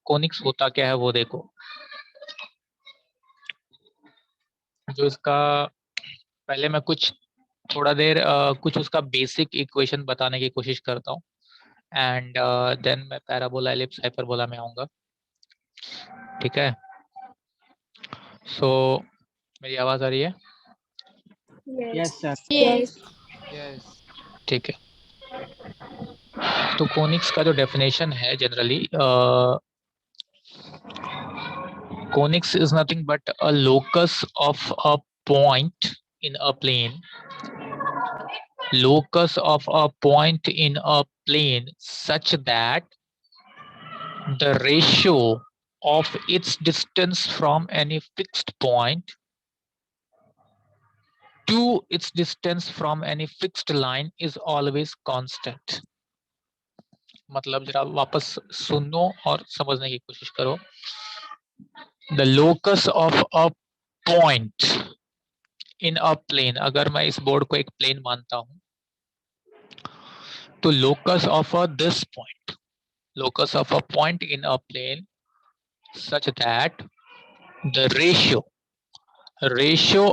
Conics होता क्या है वो देखो। जो इसका पहले मैं कुछ थोड़ा देर कुछ उसका बेसिक इक्वेशन बताने की कोशिश करता हूँ, एंड देन मैं पैराबोला एलिप्स हाइपरबोला में आऊंगा। ठीक है, सो मेरी आवाज आ रही है? Yes sir. यस। यस। ठीक है, तो कोनिक्स का जो डेफिनेशन है generally, conics is nothing but a locus of a point in a plane, locus of a point in a plane such that the ratio of its distance from any fixed point to its distance from any fixed line is always constant. मतलब जरा वापस सुनो और समझने की कोशिश करो। The locus of a point in a plane, अगर मैं इस बोर्ड को एक प्लेन मानता हूं तो locus of a this point, locus of a point in a plane such that the ratio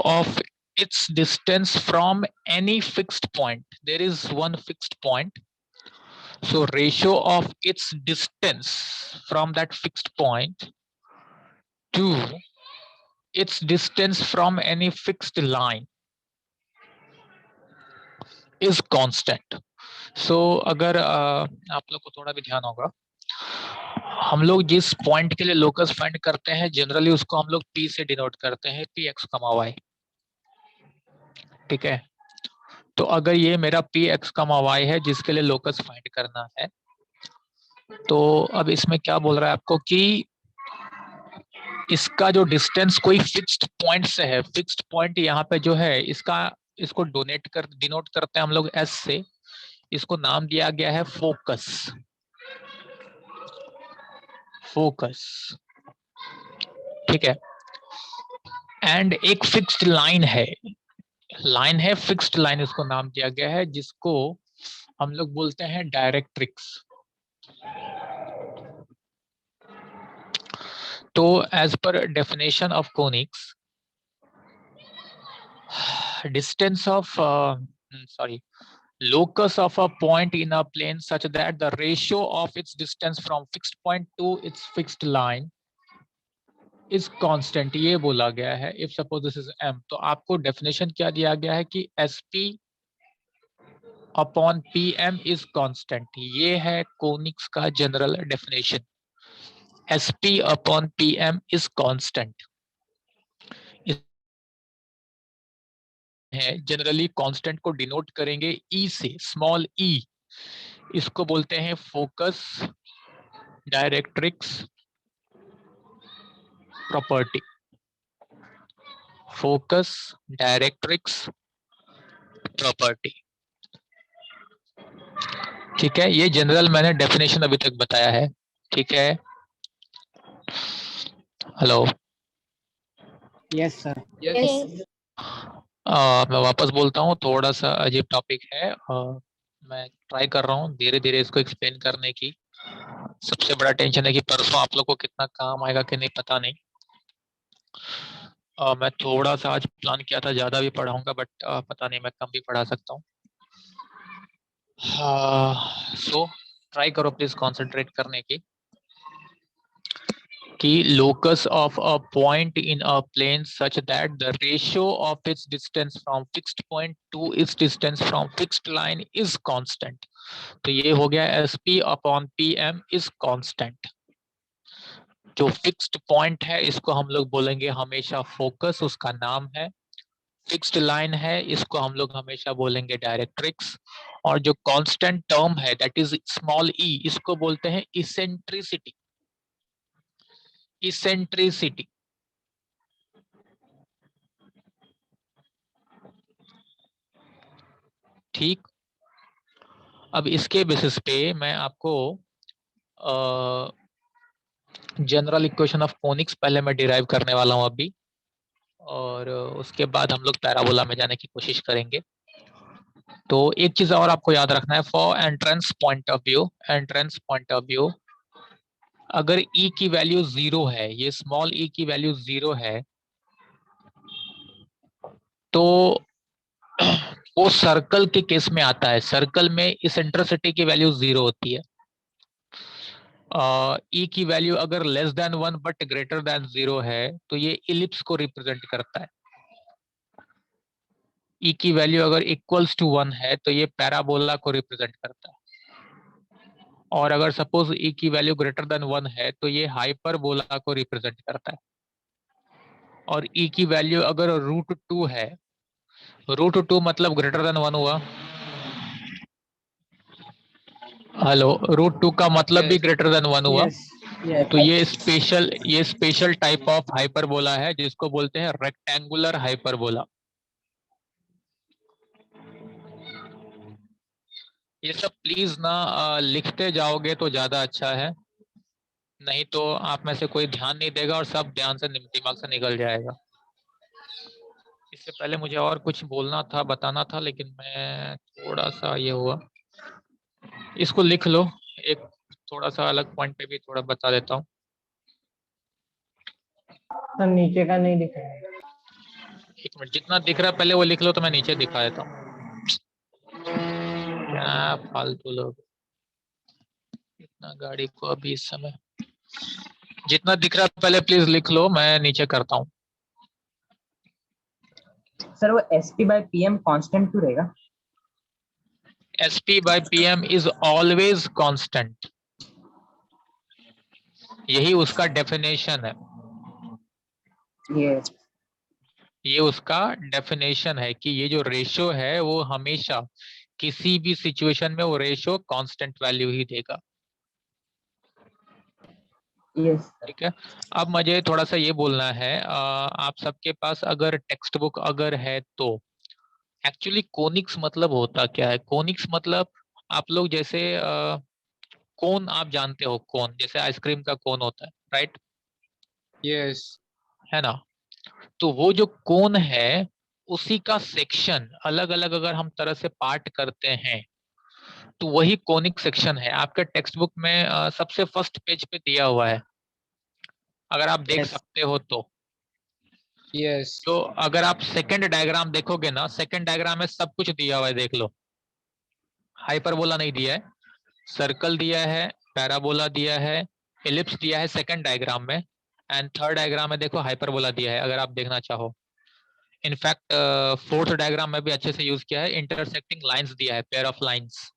of its distance from any fixed point, there is one fixed point, so ratio of its distance from that fixed point to its distance from any fixed line is constant. So अगर आप लोग को थोड़ा भी ध्यान होगा, हम लोग जिस पॉइंट के लिए लोकस फाइंड करते हैं जनरली उसको हम लोग P से डिनोट करते हैं, पी एक्स कमा वाई। ठीक है, तो अगर ये मेरा पी एक्स कमा वाई है जिसके लिए लोकस फाइंड करना है, तो अब इसमें क्या बोल रहा है आपको कि इसका जो डिस्टेंस कोई फिक्स्ड पॉइंट से है, फिक्स्ड पॉइंट यहाँ पे जो है इसका, इसको डिनोट करते हैं हम लोग एस से, इसको नाम दिया गया है फोकस। फोकस, ठीक है, एंड एक फिक्स्ड लाइन है फिक्स्ड लाइन, इसको नाम दिया गया है जिसको हम लोग बोलते हैं डायरेक्ट्रिक्स। तो as per definition of conics, distance of sorry locus of a point in a plane such that the ratio of its distance from fixed point to its fixed line is constant, ये बोला गया है। if suppose this is m, तो आपको definition क्या दिया गया है कि sp upon pm is constant, ये है कोनिक्स का general definition. sp upon pm is constant है, जनरली कांस्टेंट को डिनोट करेंगे ई से, स्मॉल ई, इसको बोलते हैं focus directrix property. Focus directrix property, ठीक है, ये जनरल मैंने डेफिनेशन अभी तक बताया है। ठीक है, हेलो, यस सर। यस। मैं वापस बोलता हूँ, थोड़ा सा अजीब टॉपिक है, मैं ट्राई कर रहा हूँ धीरे धीरे इसको एक्सप्लेन करने की। सबसे बड़ा टेंशन है कि परसों आप लोग को कितना काम आएगा कि नहीं पता नहीं। मैं थोड़ा सा आज प्लान किया था ज्यादा भी पढ़ाऊंगा, बट पता नहीं मैं कम भी पढ़ा सकता हूँ। सो ट्राई करो प्लीज कंसंट्रेट करने की। कि locus of a point in a plane such that the ratio of its distance from fixed point to its distance from fixed line is constant। तो ये हो गया sp upon pm is constant। जो fixed point है इसको हम लोग बोलेंगे हमेशा फोकस, उसका नाम है। फिक्स्ड लाइन है इसको हम लोग हमेशा बोलेंगे डायरेक्ट्रिक्स। और जो कांस्टेंट टर्म है दैट इज स्मॉल ई, इसको बोलते हैं इसेंट्रिसिटी। इसेंट्रिसिटी, ठीक। अब इसके बेसिस पे मैं आपको जनरल इक्वेशन ऑफ कोनिक्स पहले मैं डिराइव करने वाला हूं अभी, और उसके बाद हम लोग पैराबोला में जाने की कोशिश करेंगे। तो एक चीज और आपको याद रखना है, for entrance point of view, entrance point of view अगर e की वैल्यू 0 है, ये स्मॉल e की वैल्यू 0 है, तो वो सर्कल के केस में आता है। सर्कल में इसेंट्रिसिटी की वैल्यू 0 होती है। ई की वैल्यू अगर less than 1 but greater than 0 है तो ये इलिप्स को रिप्रेजेंट करता है। ई की वैल्यू अगर इक्वल्स टू 1 है तो ये पैराबोला को रिप्रेजेंट करता है। और अगर सपोज ई की वैल्यू ग्रेटर देन 1 है तो ये हाइपरबोला को रिप्रेजेंट करता है। और ई की वैल्यू अगर √2 है, √2 मतलब ग्रेटर देन 1 हुआ। हेलो, √2 का मतलब भी Yes. ग्रेटर देन 1 हुआ। Yes. Yes. तो ये स्पेशल टाइप ऑफ हाइपरबोला है जिसको बोलते हैं रेक्टेंगुलर हाइपरबोला। ये सब प्लीज ना लिखते जाओगे तो ज्यादा अच्छा है, नहीं तो आप में से कोई ध्यान नहीं देगा और सब ध्यान से दिमाग से निकल जाएगा। इससे पहले मुझे और कुछ बोलना था, बताना था, लेकिन मैं थोड़ा सा ये हुआ। इसको लिख लो, एक थोड़ा सा अलग पॉइंट पे भी थोड़ा बता देता हूँ। सर नीचे का नहीं दिख रहा है। एक मिनट, जितना दिख रहा है पहले वो लिख लो, तो मैं नीचे दिखा देता हूँ। क्या फालतू लोग, इतना गाड़ी को अभी इस समय। जितना दिख रहा है पहले प्लीज लिख लो, मैं नीचे करता हूँ। सर वो SP बाय PM कांस्टेंट क्यों रहेगा? SP by PM is always constant, यही उसका डेफिनेशन है। यस। ये उसका डेफिनेशन है कि ये जो रेशो है वो हमेशा किसी भी सिचुएशन में वो रेशो कांस्टेंट वैल्यू ही देगा। यस। ठीक है। अब मुझे थोड़ा सा ये बोलना है, आप सबके पास अगर टेक्स्ट बुक अगर है तो एक्चुअली कोनिक्स मतलब होता क्या है? कोनिक्स मतलब आप लोग जैसे कोन आप जानते हो, कोन जैसे आइसक्रीम का कोन होता है, राइट? Yes. है ना? तो वो जो कोन है उसी का सेक्शन अलग अलग अगर हम तरह से पार्ट करते हैं तो वही कोनिक सेक्शन है। आपके टेक्स्ट बुक में सबसे फर्स्ट पेज पे दिया हुआ है, अगर आप देख Yes. सकते हो तो। Yes. तो अगर आप सेकंड डायग्राम देखोगे ना, सेकंड डायग्राम में सब कुछ दिया हुआ है, देख लो। हाइपरबोला नहीं दिया है, सर्कल दिया है, पैराबोला दिया है, एलिप्स दिया है सेकंड डायग्राम में, एंड थर्ड डायग्राम में देखो हाइपरबोला दिया है अगर आप देखना चाहो। इनफैक्ट फोर्थ डायग्राम में भी अच्छे से यूज किया है, इंटरसेक्टिंग लाइंस दिया है, pair of lines.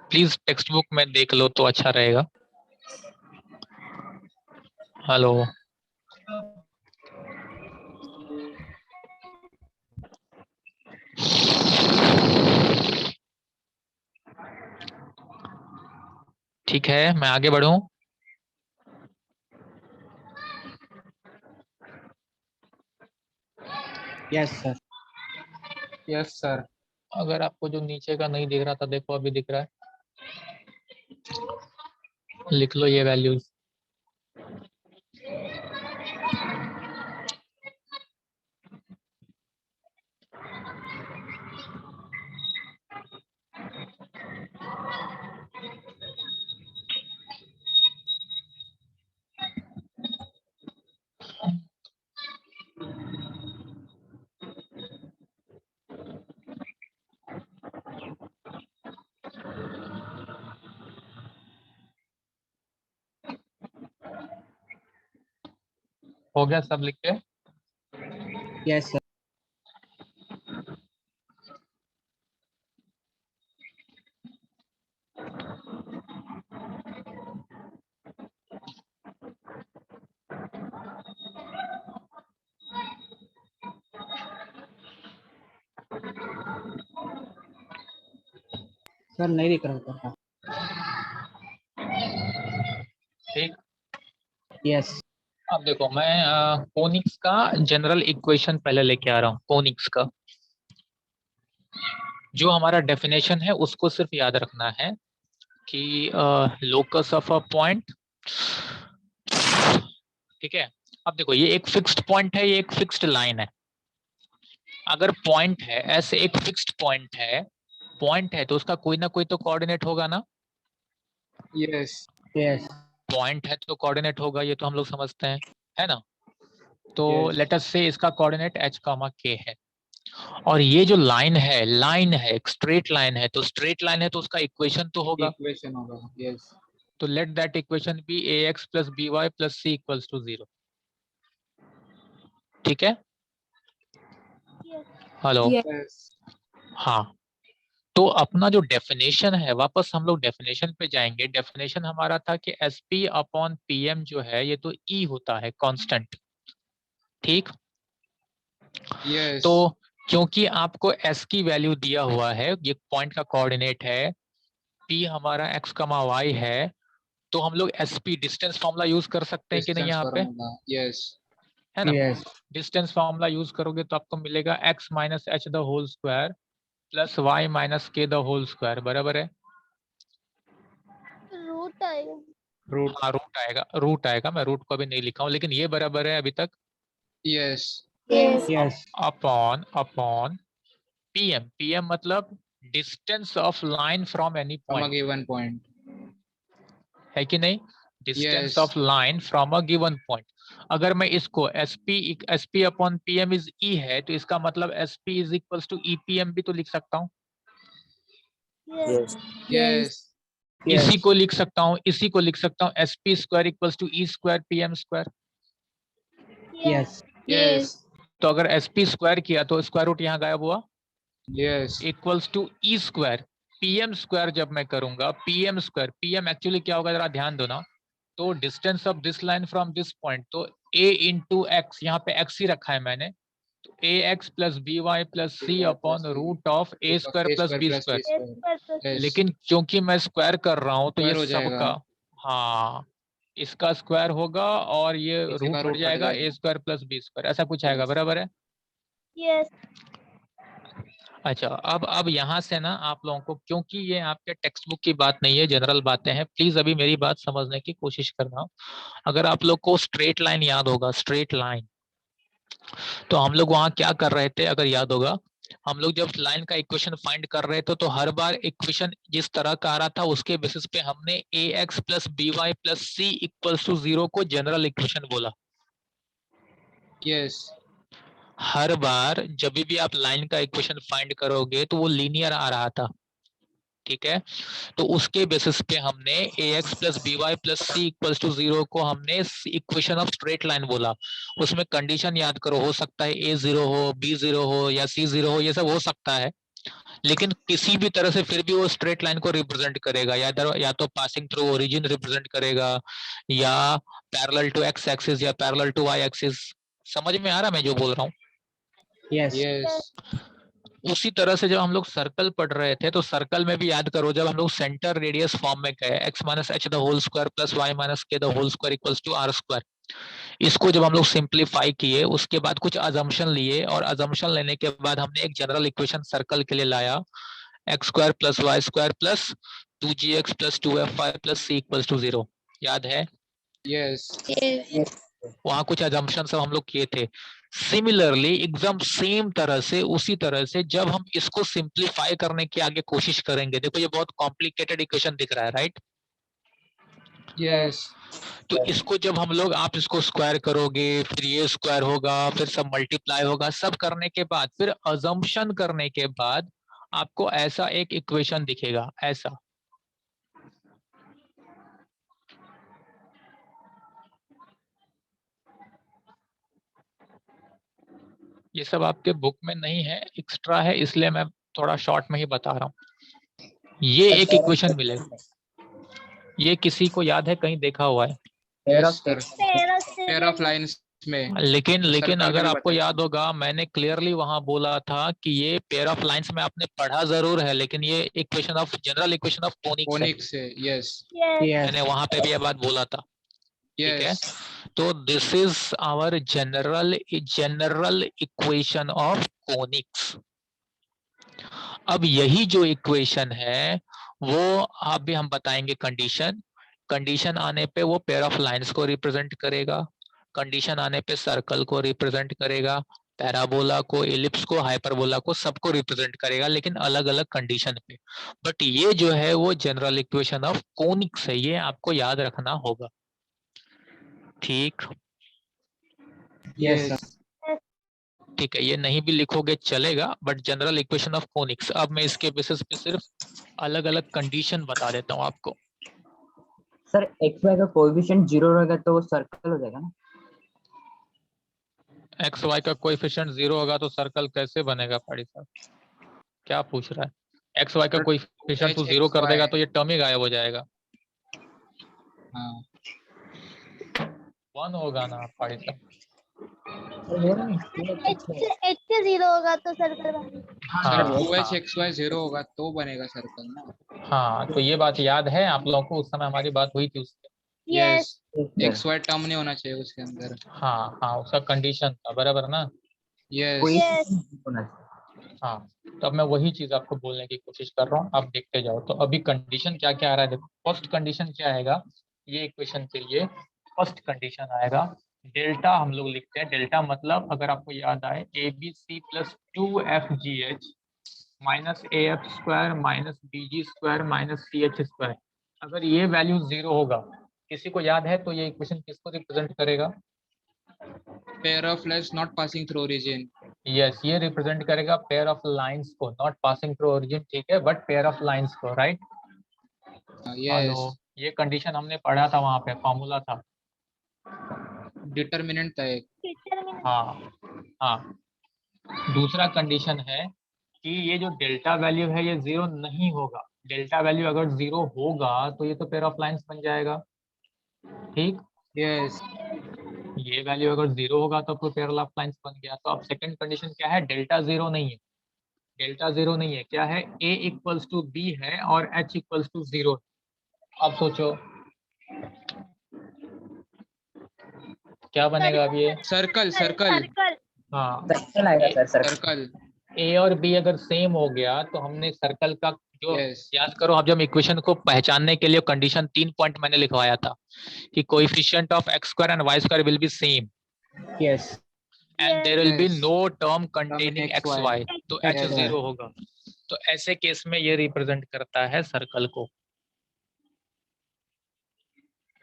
Please text book में देख लो तो अच्छा रहेगा। हेलो, ठीक है, मैं आगे बढ़ूं। Yes, sir. Yes, sir. अगर आपको जो नीचे का नहीं दिख रहा था, देखो अभी दिख रहा है, लिख लो ये वैल्यूज। हो गया सब लिख के? Yes, sir. सर नहीं दिख रहा था। ठीक। Yes. अब देखो, मैं कोनिक्स का जनरल इक्वेशन पहले लेके आ रहा हूँ। कोनिक्स का जो हमारा डेफिनेशन है उसको सिर्फ याद रखना है कि लोकस ऑफ अ पॉइंट, ठीक है। अब देखो, ये एक फिक्स्ड पॉइंट है, ये एक फिक्स्ड लाइन है। अगर पॉइंट है, ऐसे एक फिक्स्ड पॉइंट है, पॉइंट है तो उसका कोई ना कोई तो कोऑर्डिनेट होगा ना। Yes. Yes. पॉइंट है तो कोऑर्डिनेट होगा, ये तो हम लोग समझते हैं, है ना। तो Yes. लेट अस से इसका कोऑर्डिनेट h, k है, और ये जो लाइन है एक स्ट्रेट लाइन है, तो स्ट्रेट लाइन है तो उसका इक्वेशन तो होगा, Equation होगा. Yes. तो let that equation be ax plus by plus c equals to 0। ठीक है, हेलो। Yes. हाँ, तो अपना जो डेफिनेशन है, वापस हम लोग डेफिनेशन पे जाएंगे। डेफिनेशन हमारा था कि SP अपॉन PM जो है ये तो E होता है कांस्टेंट, ठीक। Yes. तो क्योंकि आपको S की वैल्यू दिया हुआ है, ये पॉइंट का कोऑर्डिनेट है, P हमारा x, y है, तो हम लोग SP डिस्टेंस फॉर्मूला यूज कर सकते हैं कि नहीं Distance यहाँ पे, formula. Yes. है ना। Yes. डिस्टेंस फॉर्मूला यूज करोगे तो आपको मिलेगा x minus h the whole square plus y minus k the whole square, बराबर है। रूट आएगा। Root. हाँ, रूट आएगा, मैं रूट को अभी नहीं लिखा हूँ, लेकिन ये बराबर है अभी तक Yes. Yes. अपॉन पीएम मतलब distance of line from any From a point, given point. है कि नहीं। Distance Yes. Of line from a given point. अगर मैं इसको SP upon PM is e है, तो इसका मतलब SP is equals to e PM भी तो लिख सकता हूँ। Yes. Yes. इसी को लिख सकता हूँ SP square equals to e square PM square. Yes. Yes. तो अगर एसपी स्क्वायर किया तो स्क्वायर रूट यहाँ गायब हुआ, Yes. Equals to e square PM square. जब मैं करूंगा पीएम स्क्वायर, पीएम एक्चुअली क्या होगा जरा ध्यान दो ना, तो distance of this line from this point, तो a इंटू एक्स, यहाँ पे x ही रखा है मैंने, तो a x plus b y plus c upon root of a square plus b square. Yes. लेकिन क्योंकि मैं स्क्वायर कर रहा हूँ तो ये Square हो जाएगा। सबका, हाँ, इसका स्क्वायर होगा और ये इसी रूट का हट root हट जाएगा, जाएगा। ए स्क्वायर प्लस बी स्क्वायर, ऐसा कुछ आएगा, Yes. बराबर है। Yes. अच्छा, अब यहाँ से ना आप लोगों को, क्योंकि ये आपके टेक्स्ट बुक की बात नहीं है, जनरल बातें हैं, प्लीज अभी मेरी बात समझने की कोशिश करना। अगर आप लोग को स्ट्रेट लाइन याद होगा, स्ट्रेट लाइन, तो हम लोग वहां क्या कर रहे थे, अगर याद होगा, हम लोग जब लाइन का इक्वेशन फाइंड कर रहे थे तो हर बार इक्वेशन जिस तरह का आ रहा था उसके बेसिस पे हमने a x plus b y plus c equals to 0 को जनरल इक्वेशन बोला। Yes. हर बार जब भी आप लाइन का इक्वेशन फाइंड करोगे तो वो लीनियर आ रहा था, ठीक है। तो उसके बेसिस पे हमने a x plus b y plus c equals to 0 को हमने इक्वेशन ऑफ स्ट्रेट लाइन बोला। उसमें कंडीशन याद करो, हो सकता है ए 0 हो, बी 0 हो या सी 0 हो, ये सब हो सकता है, लेकिन किसी भी तरह से फिर भी वो स्ट्रेट लाइन को रिप्रेजेंट करेगा, या तो पासिंग थ्रू ओरिजिन रिप्रेजेंट करेगा, या पैरेलल टू एक्स एक्सिस या पैरेलल टू वाई एक्सिस। समझ में आ रहा मैं जो बोल रहा हूँ। Yes. Yes. उसी तरह से जब हम लोग सर्कल पढ़ रहे थे तो सर्कल में भी याद करो, जब हम लोग सेंटर रेडियस फॉर्म में गए, x minus h the whole square plus y minus k the whole square equals to r square, इसको जब हम लोग सिंप्लीफाई किए उसके बाद कुछ अजम्पशन लिए, और अजम्पशन लेने के बाद हमने एक जनरल इक्वेशन सर्कल के लिए लाया, x square plus y square plus 2gx plus 2fy plus c equals to 0। याद है, Yes. Yes. वहां कुछ अजम्पशन सब हम लोग किए थे। सिमिलरली एकदम सेम तरह से, उसी तरह से जब हम इसको सिंप्लीफाई करने की आगे कोशिश करेंगे, देखो ये बहुत कॉम्प्लिकेटेड इक्वेशन दिख रहा है, राइट। Yes. तो इसको जब हम लोग, आप इसको स्क्वायर करोगे, फिर ये स्क्वायर होगा, फिर सब मल्टीप्लाई होगा, सब करने के बाद, फिर अजम्पशन करने के बाद आपको ऐसा एक इक्वेशन दिखेगा, ऐसा। ये सब आपके बुक में नहीं है, एक्स्ट्रा है, इसलिए मैं थोड़ा शॉर्ट में ही बता रहा हूँ। ये एक इक्वेशन मिलेगा, ये किसी को याद है, कहीं देखा हुआ है, Yes, sir. Pair of lines में। लेकिन Circle अगर में भी आपको बताया। याद होगा, मैंने क्लियरली वहां बोला था कि ये पेयर ऑफ लाइंस में आपने पढ़ा जरूर है, लेकिन ये equation of, general equation of conics है, Conic से। Yes. मैंने वहां पे भी ये बात बोला था, ठीक है। Yes. तो this is our general equation of conics. अब यही जो इक्वेशन है वो अभी हम बताएंगे कंडीशन आने पे वो पेयर ऑफ लाइंस को रिप्रेजेंट करेगा, कंडीशन आने पे सर्कल को रिप्रेजेंट करेगा, पैराबोला को, एलिप्स को, हाइपरबोला को, सबको रिप्रेजेंट करेगा लेकिन अलग अलग कंडीशन पे। बट ये जो है वो जनरल इक्वेशन ऑफ कोनिक्स है, ये आपको याद रखना होगा। ठीक यस सर। ठीक है, ये नहीं भी लिखोगे चलेगा, but general equation of conics. अब मैं इसके बेसिस पे सिर्फ अलग अलग कंडीशन बता देता हूँ आपको। सर एक्स वाई का कोएफिशिएंट 0 रहेगा तो वो सर्कल हो जाएगा ना? एक्स वाई का कोएफिशिएंट 0 होगा तो सर्कल कैसे बनेगा पाड़ी साहब? क्या पूछ रहा है? एक्स वाई का कोएफिशिएंट तू 0 कर देगा तो ये टर्म ही गायब हो जाएगा। हाँ 1 होगा ना पाड़ी साहब। सर वो नहीं H से 0 होगा तो सर्कल बनेगा। हाँ, सर 2h हाँ, xy 0 होगा तो बनेगा सर्कल ना। हाँ, तो ये बात याद है आप लोगों को? उस समय हमारी बात हुई थी उससे। Yes. यस xy टर्म नहीं होना चाहिए उसके अंदर। हाँ, हाँ, उसका कंडीशन था, बराबर ना? Yes Yes. होना चाहिए। हाँ, तो अब मैं वही चीज आपको बोलने की कोशिश कर रहा हूँ, आप देखते जाओ। तो अभी कंडीशन क्या क्या आ रहा है देखो। फर्स्ट कंडीशन क्या आएगा ये इक्वेशन के लिए? फर्स्ट कंडीशन आएगा डेल्टा, हम लोग लिखते हैं डेल्टा मतलब अगर आपको याद आए a b c plus 2FGH minus AF² minus BG² minus CH²। अगर ये वैल्यू 0 होगा, किसी को याद है तो ये इक्वेशन किसको रिप्रेजेंट करेगा? Pair of lines not passing through origin. Yes, ये रिप्रेजेंट करेगा पेयर ऑफ लाइंस को, नॉट पासिंग थ्रू ओरिजिन, ठीक है, बट पेयर ऑफ लाइंस को, राइट? हेलो, यस ये कंडीशन हमने पढ़ा था, वहां पे फॉर्मूला था। डिटरमिनेंट था एक। Determinant. हाँ, हाँ। दूसरा कंडीशन है कि ये जो डेल्टा वैल्यू है ये 0 नहीं होगा। डेल्टा वैल्यू अगर 0 होगा तो ये तो पेयर ऑफ लाइंस बन जाएगा, ठीक? यस ये वैल्यू अगर 0 होगा तो फिर पेयर ऑफ लाइंस बन गया। तो अब सेकंड कंडीशन क्या है? डेल्टा 0 नहीं है। डेल्टा 0 नहीं है, क्या है? A इक्वल्स टू बी है और H इक्वल्स टू 0। अब सोचो क्या बनेगा अब ये? Circle circle Circle. हाँ, सर्कल आएगा सर, सर्कल। सर्कल। ए और बी अगर सेम हो गया तो हमने सर्कल का जो, यस याद करो आप जब इक्वेशन को पहचानने के लिए कंडीशन 3 पॉइंट मैंने लिखवाया था कि coefficient of x² and y² will be same yes and Yes. There will be Yes. No term Term in containing xy. xy, तो h Yes. 0 होगा। तो ऐसे केस में ये रिप्रेजेंट करता है सर्कल को।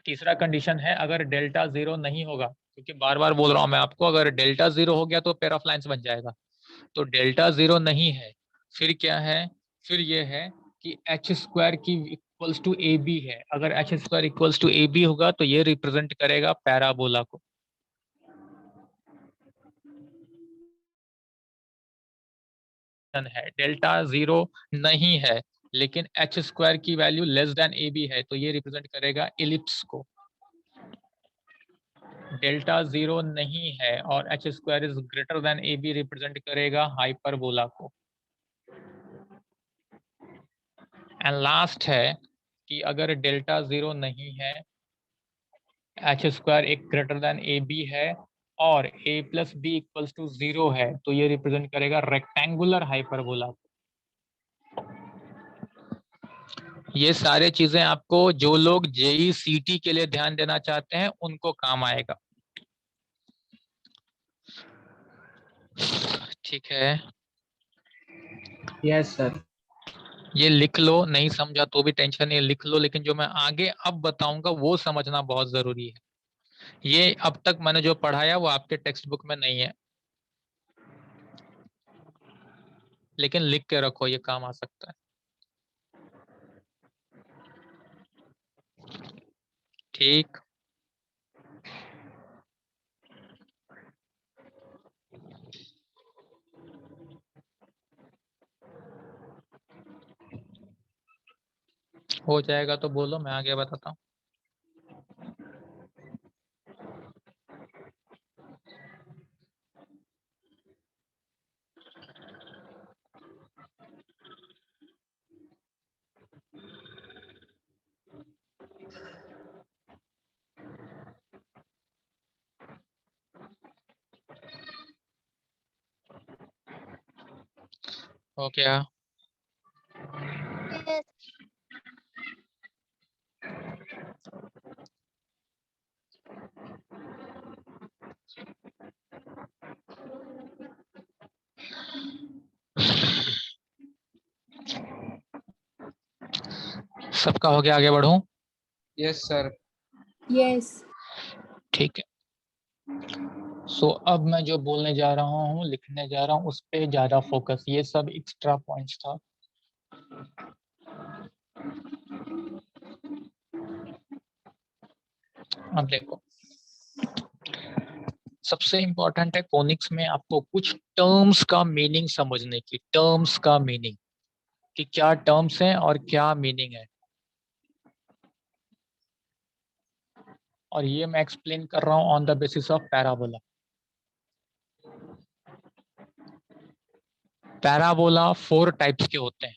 तीसरा कंडीशन है अगर डेल्टा 0 नहीं होगा, क्योंकि बार बार बोल रहा हूं मैं आपको, अगर डेल्टा 0 हो गया तो पेयर ऑफ लाइंस बन जाएगा। तो डेल्टा 0 नहीं है, फिर क्या है? फिर ये है कि h² की इक्वल्स टू ए बी है। अगर h² equals to A B होगा तो ये रिप्रेजेंट करेगा पैराबोला को। है डेल्टा 0 नहीं है लेकिन h² की value less than a b है, तो ये रिप्रेजेंट करेगा इलिप्स को। डेल्टा 0 नहीं है और h² is greater than a b represent करेगा हाइपरबोला को। एंड लास्ट है कि अगर डेल्टा 0 नहीं है, h² एक ग्रेटर देन ए बी है और a plus b equals to 0 है, तो ये रिप्रेजेंट करेगा रेक्टेंगुलर हाइपरबोला। ये सारे चीजें आपको, जो लोग जेई सीटी के लिए ध्यान देना चाहते हैं उनको काम आएगा, ठीक है? Yes sir. ये लिख लो, नहीं समझा तो भी टेंशन नहीं, लिख लो, लेकिन जो मैं आगे अब बताऊंगा वो समझना बहुत जरूरी है। ये अब तक मैंने जो पढ़ाया वो आपके टेक्स्ट बुक में नहीं है, लेकिन लिख के रखो, ये काम आ सकता है। ठीक, हो जाएगा तो बोलो, मैं आगे बताता हूँ। हो गया? Yes. सबका हो गया, आगे बढ़ूं? Yes sir. Yes. ठीक है। सो अब मैं जो बोलने जा रहा हूँ, लिखने जा रहा हूँ, उस पे ज्यादा फोकस। ये सब एक्स्ट्रा पॉइंट्स था। अब देखो, सबसे इंपॉर्टेंट है कोनिक्स में आपको कुछ टर्म्स का मीनिंग समझने की। टर्म्स का मीनिंग, कि क्या टर्म्स हैं और क्या मीनिंग है। और ये मैं एक्सप्लेन कर रहा हूं on the basis of parabola. Parabola 4 types के होते हैं।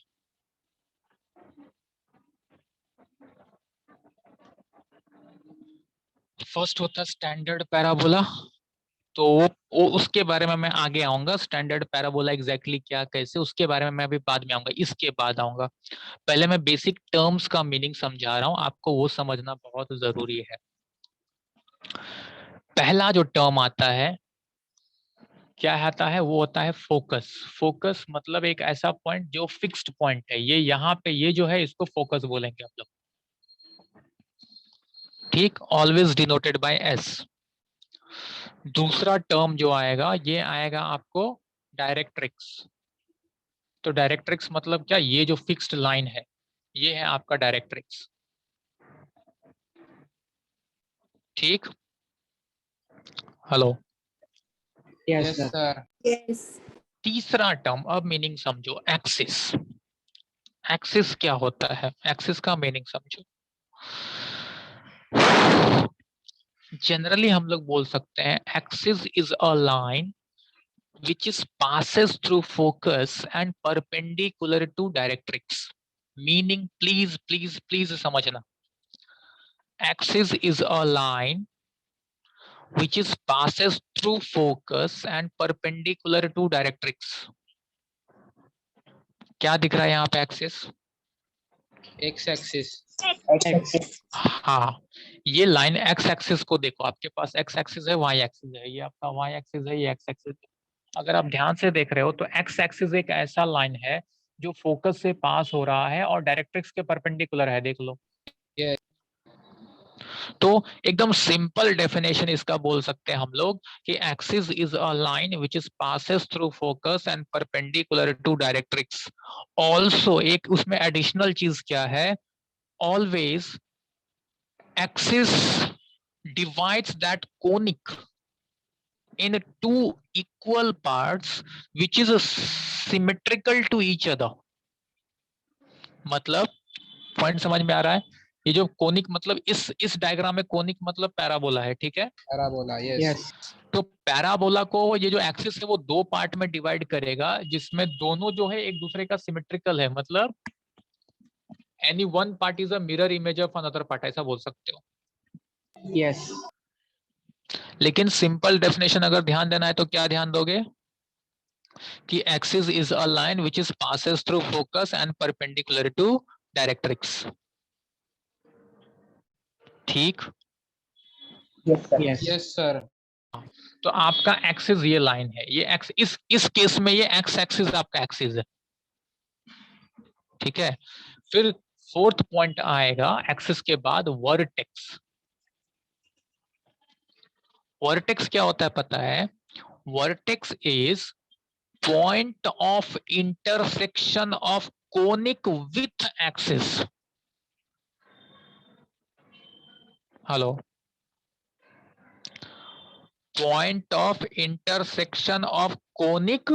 फर्स्ट होता है स्टैंडर्ड पैराबोला। तो वो उसके बारे में मैं आगे आऊंगा। स्टैंडर्ड पैराबोला एग्जैक्टली क्या, कैसे, उसके बारे में मैं अभी बाद में आऊंगा, इसके बाद आऊंगा। पहले मैं बेसिक टर्म्स का मीनिंग समझा रहा हूं, आपको वो समझना बहुत जरूरी है। पहला जो टर्म आता है, क्या आता है, वो होता है फोकस। फोकस मतलब एक ऐसा पॉइंट जो फिक्स्ड पॉइंट है। ये यहाँ पे, ये जो है, इसको फोकस बोलेंगे आप लोग। ठीक, ऑलवेज डिनोटेड बाय एस। दूसरा टर्म जो आएगा, ये आएगा आपको डायरेक्ट्रिक्स। तो डायरेक्ट्रिक्स मतलब क्या, ये जो फिक्स्ड लाइन है, ये है आपका डायरेक्ट्रिक्स। ठीक, हेलो। Yes sir. Yes. तीसरा टर्म, अब मीनिंग समझो, एक्सिस। एक्सिस क्या होता है, एक्सिस का मीनिंग समझो। जनरली हम लोग बोल सकते हैं axis is a line which is passes through focus and perpendicular to directrix. Meaning, please समझना, axis is a line which is passes through focus and perpendicular to directrix. क्या दिख रहा है यहाँ पे एक्सिस? X axis. हाँ, ये line x axis को देखो, आपके पास एक्स एक्सिस है, वाई एक्सिस है, ये आपका वाई एक्सिस है, ये एक्स एक्सिस है। अगर आप ध्यान से देख रहे हो तो एक्स एक्सिस एक ऐसा लाइन है जो फोकस से पास हो रहा है और डायरेक्ट्रिक्स के परपेंडिकुलर है, देख लो। Yes. तो एकदम सिंपल डेफिनेशन इसका बोल सकते हैं हम लोग कि axis is a line which is passes through focus and perpendicular to directrix. Also एक उसमें एडिशनल चीज क्या है, always axis divides that conic in 2 equal parts which is symmetrical to each other. मतलब पॉइंट समझ में आ रहा है? ये जो कोनिक मतलब इस डायग्राम में कोनिक मतलब पैराबोला है, ठीक है? Parabola, yes. तो पैराबोला को ये जो एक्सिस है वो 2 पार्ट में डिवाइड करेगा, जिसमें दोनों जो है एक दूसरे का सिमेट्रिकल है। मतलब any one part is a mirror image of another part, ऐसा बोल सकते हो। यस लेकिन सिंपल डेफिनेशन अगर ध्यान देना है तो क्या ध्यान दोगे कि axis is a line which is passes through focus and perpendicular to directrix. ठीक, यस सर। तो आपका एक्सिस ये लाइन है, ये एक्स, इस केस में ये एक्स एक्सिस आपका एक्सिस है, ठीक है? फिर फोर्थ पॉइंट आएगा एक्सिस के बाद, वर्टेक्स। वर्टेक्स क्या होता है पता है? Vertex is point of intersection of conic with axis. Hello, point of intersection of conic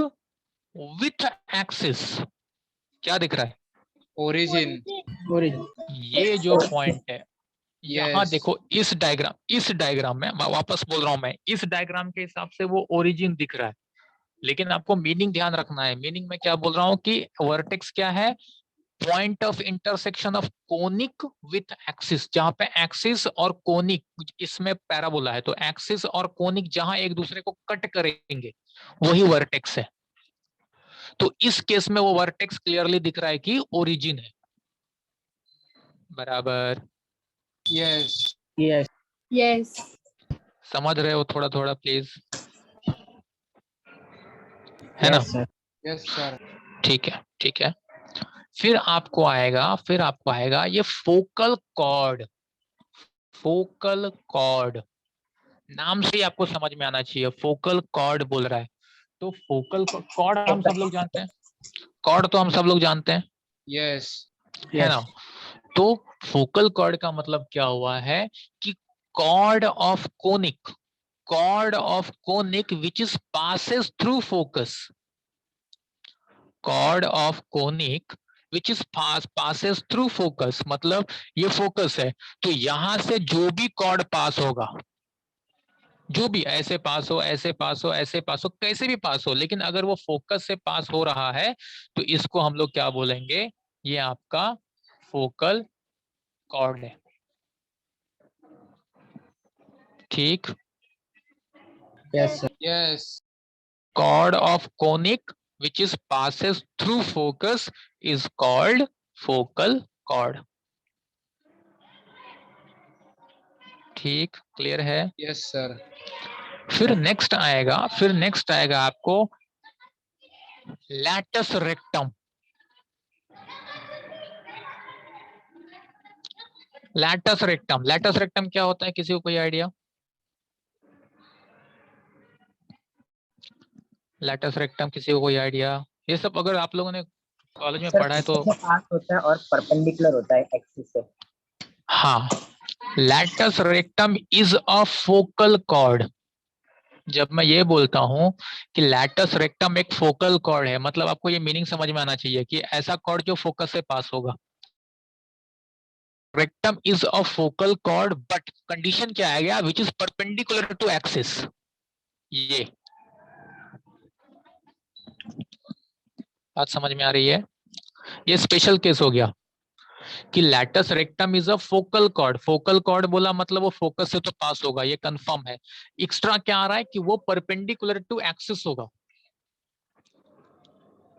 with axis. क्या दिख रहा है? ओरिजिन। ये जो पॉइंट है, यहाँ Yes. देखो, इस डायग्राम में मैं वापस बोल रहा हूं, मैं इस डायग्राम के हिसाब से वो ओरिजिन दिख रहा है। लेकिन आपको मीनिंग ध्यान रखना है। मीनिंग में क्या बोल रहा हूँ कि वर्टेक्स क्या है? Point of intersection of conic with axis. जहां पे एक्सिस और कोनिक, इसमें पैराबोला है तो एक्सिस और कोनिक जहां एक दूसरे को कट करेंगे वही वर्टेक्स है। तो इस केस में वो वर्टेक्स क्लियरली दिख रहा है कि ओरिजिन है। बराबर? Yes. Yes. समझ रहे हो थोड़ा थोड़ा प्लीज, है ना? Yes sir. ठीक है, ठीक है। फिर आपको आएगा ये फोकल कॉर्ड। फोकल कॉर्ड नाम से ही आपको समझ में आना चाहिए, फोकल कॉर्ड बोल रहा है। तो फोकल कॉर्ड हम सब लोग जानते हैं, कॉर्ड तो हम सब लोग जानते हैं, Yes. है ना। तो फोकल कॉर्ड का मतलब क्या हुआ है कि chord of conic, chord of conic which is passes through focus, chord of conic which is passes through focus, मतलब ये फोकस है, तो यहां से जो भी कॉर्ड पास होगा, जो भी ऐसे पास हो, ऐसे पास हो, ऐसे पास हो, कैसे भी पास हो, लेकिन अगर वो फोकस से पास हो रहा है तो इसको हम लोग क्या बोलेंगे, ये आपका फोकल कॉर्ड है। ठीक, yes sir. Yes. chord of conic which is passes through focus is called focal chord। ठीक, क्लियर है। Yes, sir. फिर नेक्स्ट आएगा आपको लैटस रेक्टम। लैटस रेक्टम क्या होता है, किसी को कोई आइडिया? लैटस रेक्टम किसी को कोई आइडिया? ये सब अगर आप लोगों ने कॉलेज में सर पढ़ा है तो पास होता है और परपेंडिकुलर होता है एक्सिस से। हाँ, latus rectum is a focal cord. जब मैं ये बोलता हूं कि लैटस रेक्टम एक फोकल कॉर्ड है, मतलब आपको ये मीनिंग समझ में आना चाहिए कि ऐसा कॉर्ड जो फोकस से पास होगा। Rectum is a focal chord but condition क्या आ गया, which is perpendicular to axis. ये बात समझ में आ रही है? ये स्पेशल केस हो गया कि latus rectum is a focal cord. Focal cord बोला मतलब वो फोकस से तो पास होगा, ये कंफर्म है। एक्स्ट्रा क्या आ रहा है कि वो परपेंडिकुलर टू एक्सिस होगा।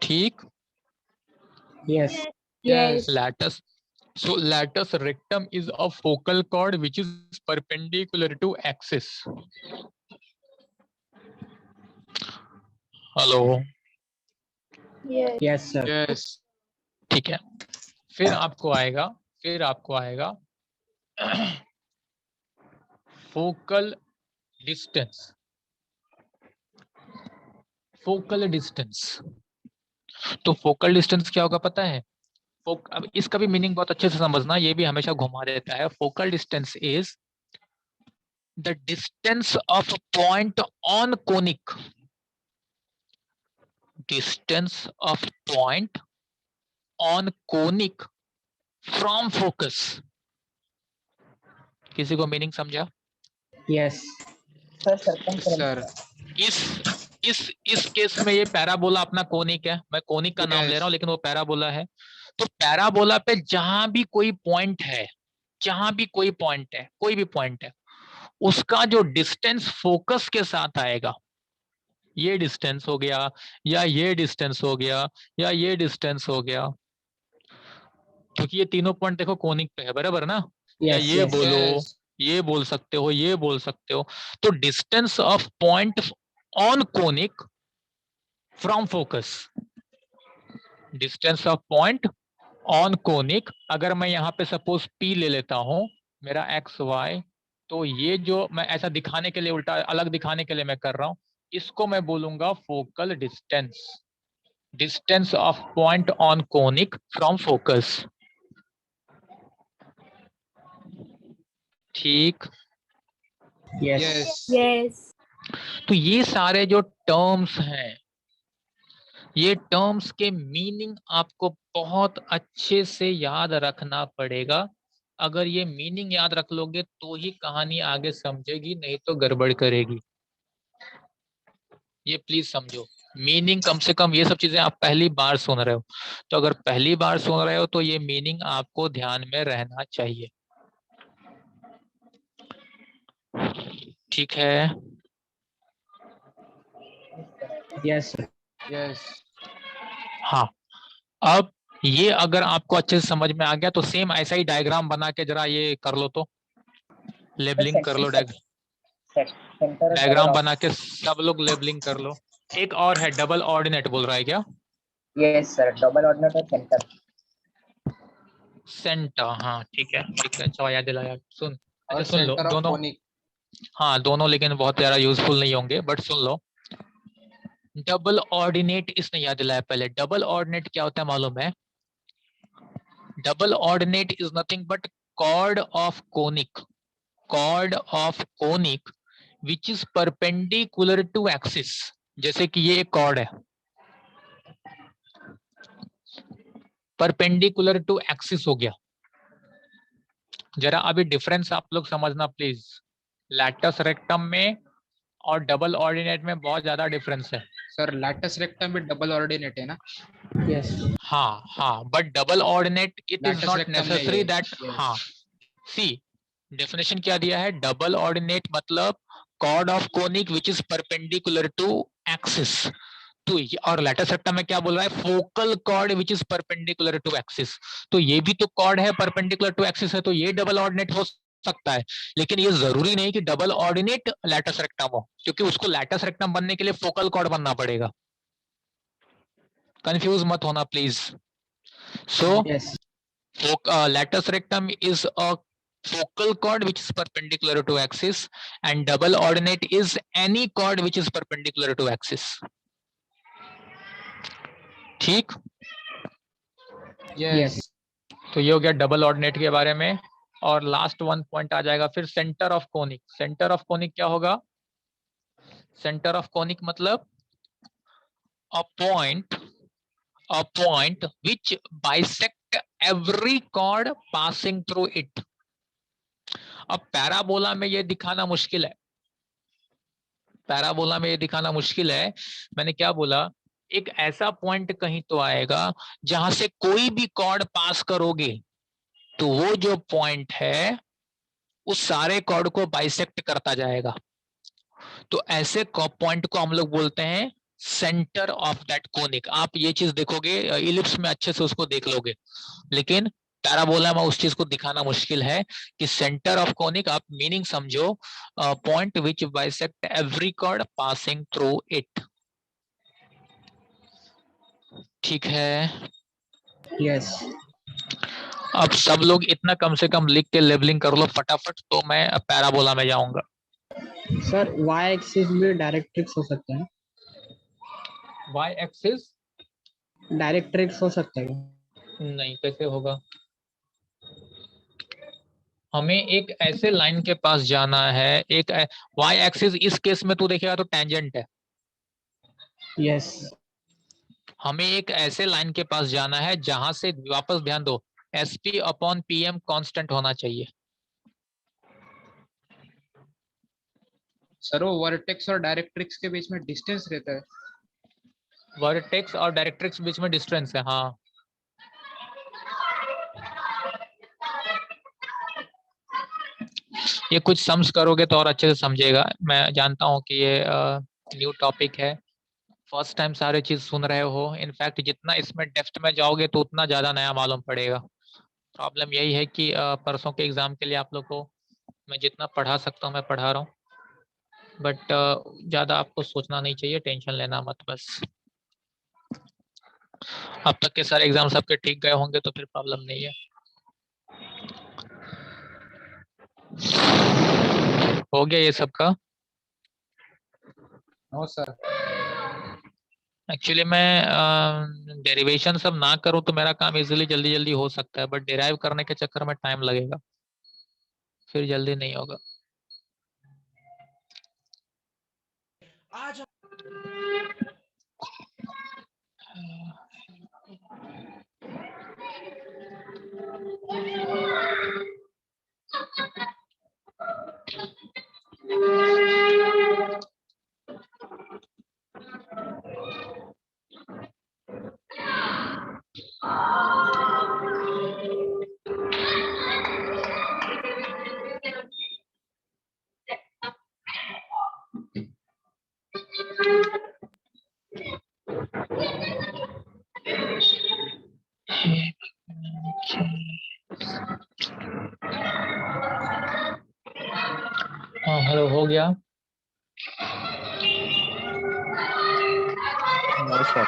ठीक, yes Yes. latus, so latus rectum is a focal chord which is perpendicular to axis। Hello, Yes. Yes sir. Yes. ठीक है। फिर आपको आएगा फोकल डिस्टेंस। फोकल डिस्टेंस, तो फोकल डिस्टेंस क्या होगा पता है? अब इसका भी मीनिंग बहुत अच्छे से समझना, ये भी हमेशा घुमा देता है। Focal distance is the distance of point on conic, distance of point on conic from focus. किसी को मीनिंग समझा? Yes sir. Yes, sir. इस केस में ये पैराबोला अपना कोनिक है, मैं कोनिक का नाम ले Yes. रहा हूं लेकिन वो पैराबोला है। तो पैराबोला पे जहां भी कोई पॉइंट है, कोई भी पॉइंट है, उसका जो डिस्टेंस फोकस के साथ आएगा, ये डिस्टेंस हो गया या ये डिस्टेंस हो गया या ये डिस्टेंस हो गया, क्योंकि ये तीनों पॉइंट देखो कोनिक पे है, बराबर ना। या यस ये यस बोलो, Yes. ये बोल सकते हो, ये बोल सकते हो। तो distance of point on conic from focus, distance of point on conic, अगर मैं यहाँ पे सपोज P ले लेता हूं, मेरा एक्स वाई, तो ये जो मैं ऐसा दिखाने के लिए, उल्टा अलग दिखाने के लिए मैं कर रहा हूं, इसको मैं बोलूंगा focal distance, distance of point on conic from focus. ठीक, यस Yes. Yes. तो ये सारे जो टर्म्स हैं, ये टर्म्स के मीनिंग आपको बहुत अच्छे से याद रखना पड़ेगा। अगर ये मीनिंग याद रख लोगे तो ही कहानी आगे समझेगी, नहीं तो गड़बड़ करेगी। ये प्लीज समझो, मीनिंग कम से कम, ये सब चीजें आप पहली बार सुन रहे हो, तो अगर पहली बार सुन रहे हो तो ये मीनिंग आपको ध्यान में रहना चाहिए। ठीक है, यस सर। Yes. हाँ। अब ये अगर आपको अच्छे से समझ में आ गया तो सेम ऐसा ही डायग्राम बना के जरा ये कर लो, तो लेबलिंग कर लो, डायग्राम बना के सब लोग लेबलिंग कर लो। एक और है, डबल ऑर्डिनेट बोल रहा है क्या? यस सर, डबल ऑर्डिनेट और सेंटर। सेंटर, हाँ ठीक है अच्छा याद दिलाया। सुन और अच्छा सुन लो सेंटर ऑफ दोनों, कोनिक। हाँ दोनों लेकिन बहुत ज्यादा यूजफुल नहीं होंगे, but soon low. Double ordinate इसने याद दिलाया पहले। डबल ऑर्डिनेट क्या होता है मालूम है? Double ordinate is nothing but chord of conic, chord of conic which is perpendicular to axis। जैसे कि ये एक chord है, परपेंडिकुलर टू एक्सिस हो गया। जरा अभी डिफरेंस आप लोग समझना प्लीज। लैटस रेक्टम में और डबल ऑर्डिनेट में बहुत ज्यादा डिफरेंस है। सर लैटस रेक्टम में डबल ऑर्डिनेट है ना? यस हाँ but double ordinate it is latus not rectum नहीं नेसेसरी है। दैट। हाँ सी डेफिनेशन क्या दिया है? डबल ऑर्डिनेट मतलब chord of conic which is perpendicular to axis। तो और लैटस रेक्टम में क्या बोल रहा है? Focal chord which is perpendicular to axis. तो ये भी तो कॉर्ड है, परपेंडिकुलर टू एक्सिस है, तो ये डबल ऑर्डिनेट हो सकता है। लेकिन ये जरूरी नहीं कि डबल ऑर्डिनेट लैटस रेक्टम हो, क्योंकि उसको लैटस रेक्टम बनने के लिए फोकल कॉर्ड बनना पड़ेगा। कंफ्यूज मत होना please. So yes latus rectum is a focal chord which is perpendicular to axis and double ordinate is any chord which is perpendicular to axis। ठीक, यस तो ये हो गया डबल ऑर्डिनेट के बारे में। और लास्ट वन पॉइंट आ जाएगा फिर centre of conic. Centre of conic क्या होगा? सेंटर ऑफ कोनिक मतलब a point which bisect every cord passing through it. अब पैराबोला में ये दिखाना मुश्किल है, पैराबोला में ये दिखाना मुश्किल है। मैंने क्या बोला? एक ऐसा पॉइंट कहीं तो आएगा जहां से कोई भी कॉर्ड पास करोगे तो वो जो पॉइंट है उस सारे कॉर्ड को बाइसेक्ट करता जाएगा। तो ऐसे पॉइंट को हम लोग बोलते हैं सेंटर ऑफ दैट कोनिक। आप ये चीज देखोगे इलिप्स में अच्छे से उसको देख लोगे, लेकिन पैराबोला में उस चीज को दिखाना मुश्किल है कि सेंटर ऑफ कोनिक आप मीनिंग समझो, point which bisect every cord passing through it. ठीक है, यस अब सब लोग इतना कम से कम लिख के लेबलिंग कर लो फटाफट, तो मैं पैराबोला में जाऊंगा। सर वाई एक्सिस भी डायरेक्ट्रिक्स हो सकता है, वाई एक्सिस डायरेक्ट्रिक्स हो सकता है। नहीं, कैसे होगा? हमें एक ऐसे लाइन के पास जाना है, एक वाई एक्सिस इस केस में तू देखेगा तो टेंजेंट है। यस हमें एक ऐसे लाइन के पास जाना है जहां से, वापस ध्यान दो, एसपी अपॉन पीएम कांस्टेंट होना चाहिए। सर वो वर्टेक्स और डायरेक्ट्रिक्स के बीच में डिस्टेंस रहता है। वर्टेक्स और डायरेक्ट्रिक्स बीच में डिस्टेंस है, हाँ। ये कुछ सम्स करोगे तो और अच्छे से समझेगा। मैं जानता हूँ कि ये न्यू टॉपिक है, फर्स्ट टाइम सारे चीज सुन रहे हो। इनफैक्ट जितना इसमें डेप्थ में जाओगे तो उतना ज्यादा नया मालूम पड़ेगा। प्रॉब्लम यही है कि परसों के एग्जाम के लिए आप लोग को मैं जितना पढ़ा सकता हूँ मैं पढ़ा रहा हूँ, बट ज्यादा आपको सोचना नहीं चाहिए, टेंशन लेना मत बस। अब तक के सारे एग्जाम सबके ठीक गए होंगे तो फिर प्रॉब्लम नहीं है। हो गया ये सबका? No sir. एक्चुअली मैं डेरिवेशन सब ना करूं तो मेरा काम इजीली जल्दी जल्दी हो सकता है, बट डिराइव करने के चक्कर में टाइम लगेगा, फिर जल्दी नहीं होगा। हाँ हेलो, हो गया? No sir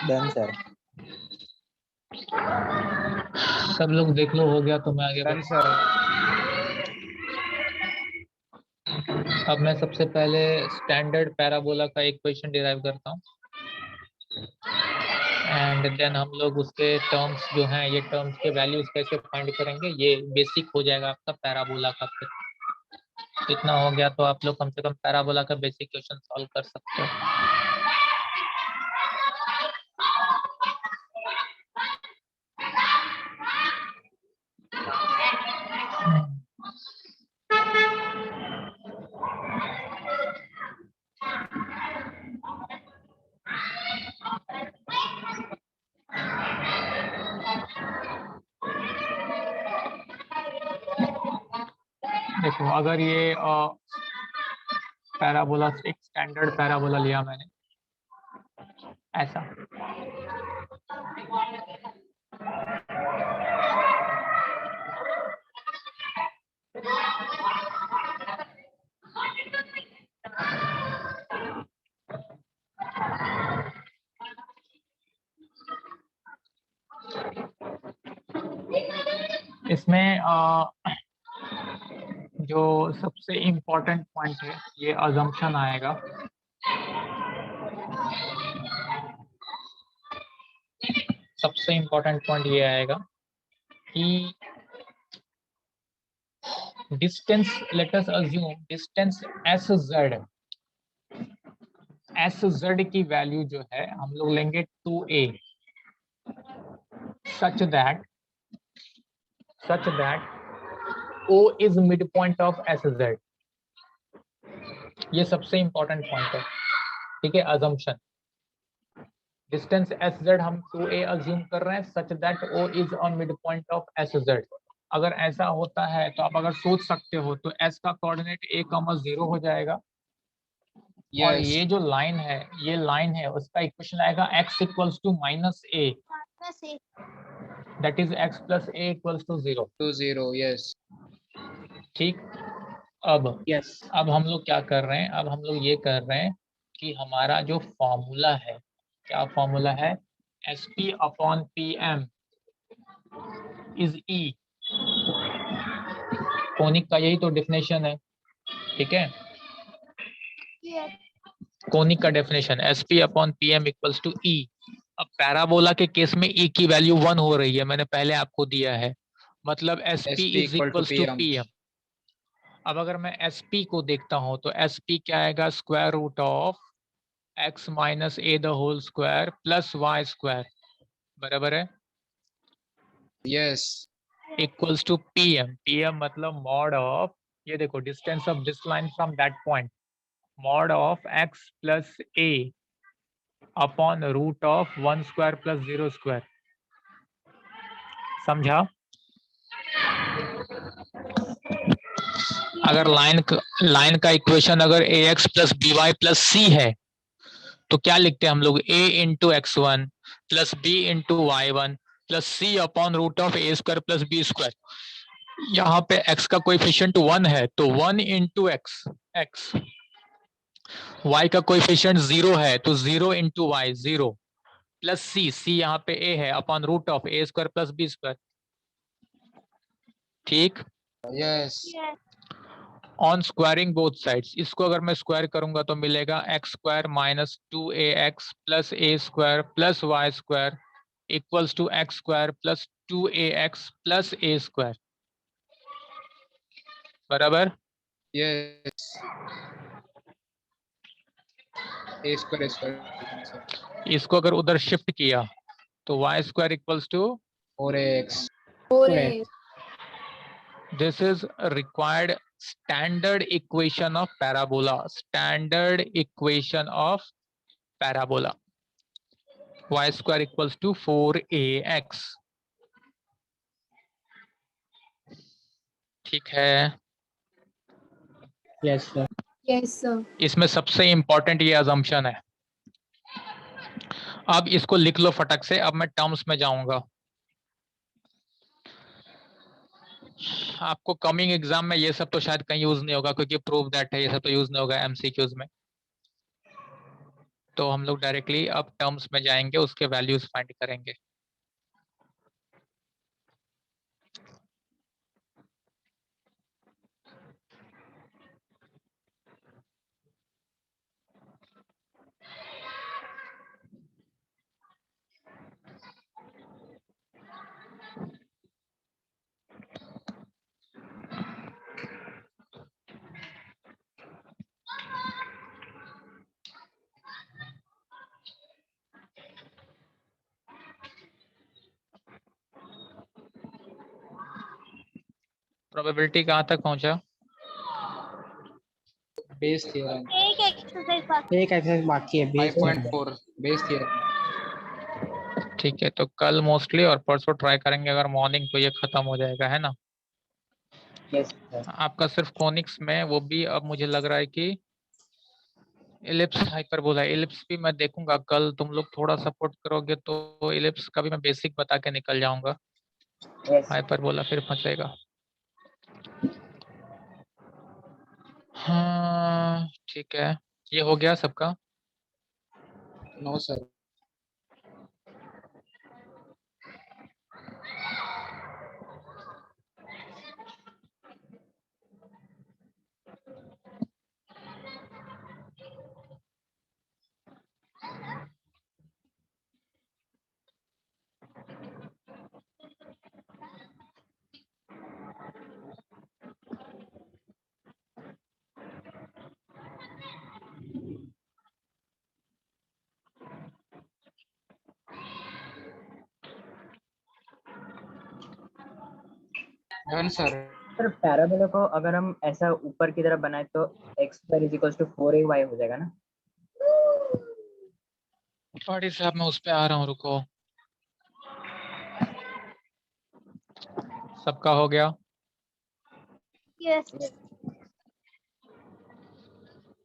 done sir. सब लोग देख लो, हो गया तो मैं आगे डन बढ़ता सर। हूं। अब मैं सबसे पहले स्टैंडर्ड पैराबोला का एक क्वेश्चन डिराइव करता हूँ, एंड देन हम लोग उसके टर्म्स जो हैं, ये टर्म्स के वैल्यूज कैसे फाइंड करेंगे, ये बेसिक हो जाएगा आपका पैराबोला का। फिर इतना हो गया तो आप लोग कम से कम पैराबोला का बेसिक क्वेश्चन सॉल्व कर सकते हो। देखो, अगर ये पैराबोला, एक स्टैंडर्ड पैराबोला लिया मैंने ऐसा, इसमें जो सबसे इम्पोर्टेंट पॉइंट है, ये अजम्पशन आएगा। सबसे इम्पोर्टेंट पॉइंट ये आएगा कि distance, let us assume distance S Z की वैल्यू जो है हम लोग लेंगे 2a, such that O is midpoint of SZ। ये सबसे इंपॉर्टेंट पॉइंट है, ठीक है। अजम्पशन, डिस्टेंस SZ हम 2a अज्यूम कर रहे हैं such that O is on midpoint of SZ। अगर ऐसा होता है तो आप अगर सोच सकते हो तो S का कोऑर्डिनेट a,0 हो जाएगा, और यस ये जो लाइन है, ये लाइन है, उसका इक्वेशन आएगा x equals to -a, that is x plus a equals to 0। 2-0 yes ठीक। अब यस अब हम लोग क्या कर रहे हैं, अब हम लोग ये कर रहे हैं कि हमारा जो फॉर्मूला है, क्या फॉर्मूला है, SP upon PM is E। Conic का यही तो डेफिनेशन है, ठीक है। कोनिक का definition SP upon PM equals to E। अब पैराबोला के केस में E की वैल्यू 1 हो रही है, मैंने पहले आपको दिया है, मतलब SP SP is equal to equals to PM PM। अब अगर मैं SP को देखता हूं तो SP क्या आएगा, square root of x minus a the whole square plus y square, बराबर है, यस इक्वल्स टू PM मतलब मॉड ऑफ, ये देखो distance of this line from that point, mod of x plus a upon root of 1 square plus 0 square. समझा? अगर line का equation अगर ax plus by plus c है तो क्या लिखते हैं हम लोग, a into x1 plus b into y1 plus c upon root of a square plus b square. यहाँ पे x का कोएफिशिएंट 1 है तो 1 इंटू x, y का कोएफिशिएंट 0 है तो 0 इंटू y 0 प्लस c यहाँ पे a है upon root of a square plus b square. ठीक। Yes on squaring both sides, इसको अगर मैं स्क्वायर करूंगा तो मिलेगा x square minus 2ax plus a square plus y square equals to x square plus 2ax plus a square, बराबर। Yes a square इसको अगर उधर शिफ्ट किया तो y square equals to, 4x 4a. This is required standard equation of parabola, standard equation of parabola, y square equals to 4ax। ठीक है। Yes sir. Yes, sir. इसमें सबसे इंपॉर्टेंट ये अजम्पशन है। अब इसको लिख लो फटक से, अब मैं टर्म्स में जाऊंगा। आपको कमिंग एग्जाम में ये सब तो शायद कहीं यूज नहीं होगा क्योंकि प्रूव दैट है, ये सब तो यूज नहीं होगा एमसीक्यूज में। तो हम लोग डायरेक्टली अब टर्म्स में जाएंगे, उसके वैल्यूज फाइंड करेंगे। प्रोबेबिलिटी कहाँ तक पहुंचा? बेस थ्योरम एक एक्सरसाइज एक एक्सरसाइज बाकी है, बेस 5.4 बेस थ्योरम। ठीक है, तो कल मोस्टली और परसों ट्राई करेंगे, अगर मॉर्निंग तो ये खत्म हो जाएगा, है ना। Yes sir. आपका सिर्फ कोनिक्स में, वो भी अब मुझे लग रहा है कि इलिप्स हाइपरबोला, इलिप्स भी मैं देखूंगा कल, तुम लोग थोड़ा सपोर्ट करोगे तो इलिप्स का भी मैं बेसिक बता के निकल जाऊंगा। यस हाइपरबोला फिर फंसेगा। हाँ ठीक है, ये हो गया सबका। No sir. Done sir. Sir parabola को अगर हम ऐसा ऊपर की तरफ बनाए तो x square is equal to 4ay हो जाएगा ना। पार्टी साहब मैं उस पे आ रहा हूँ, रुको। सबका हो गया। यस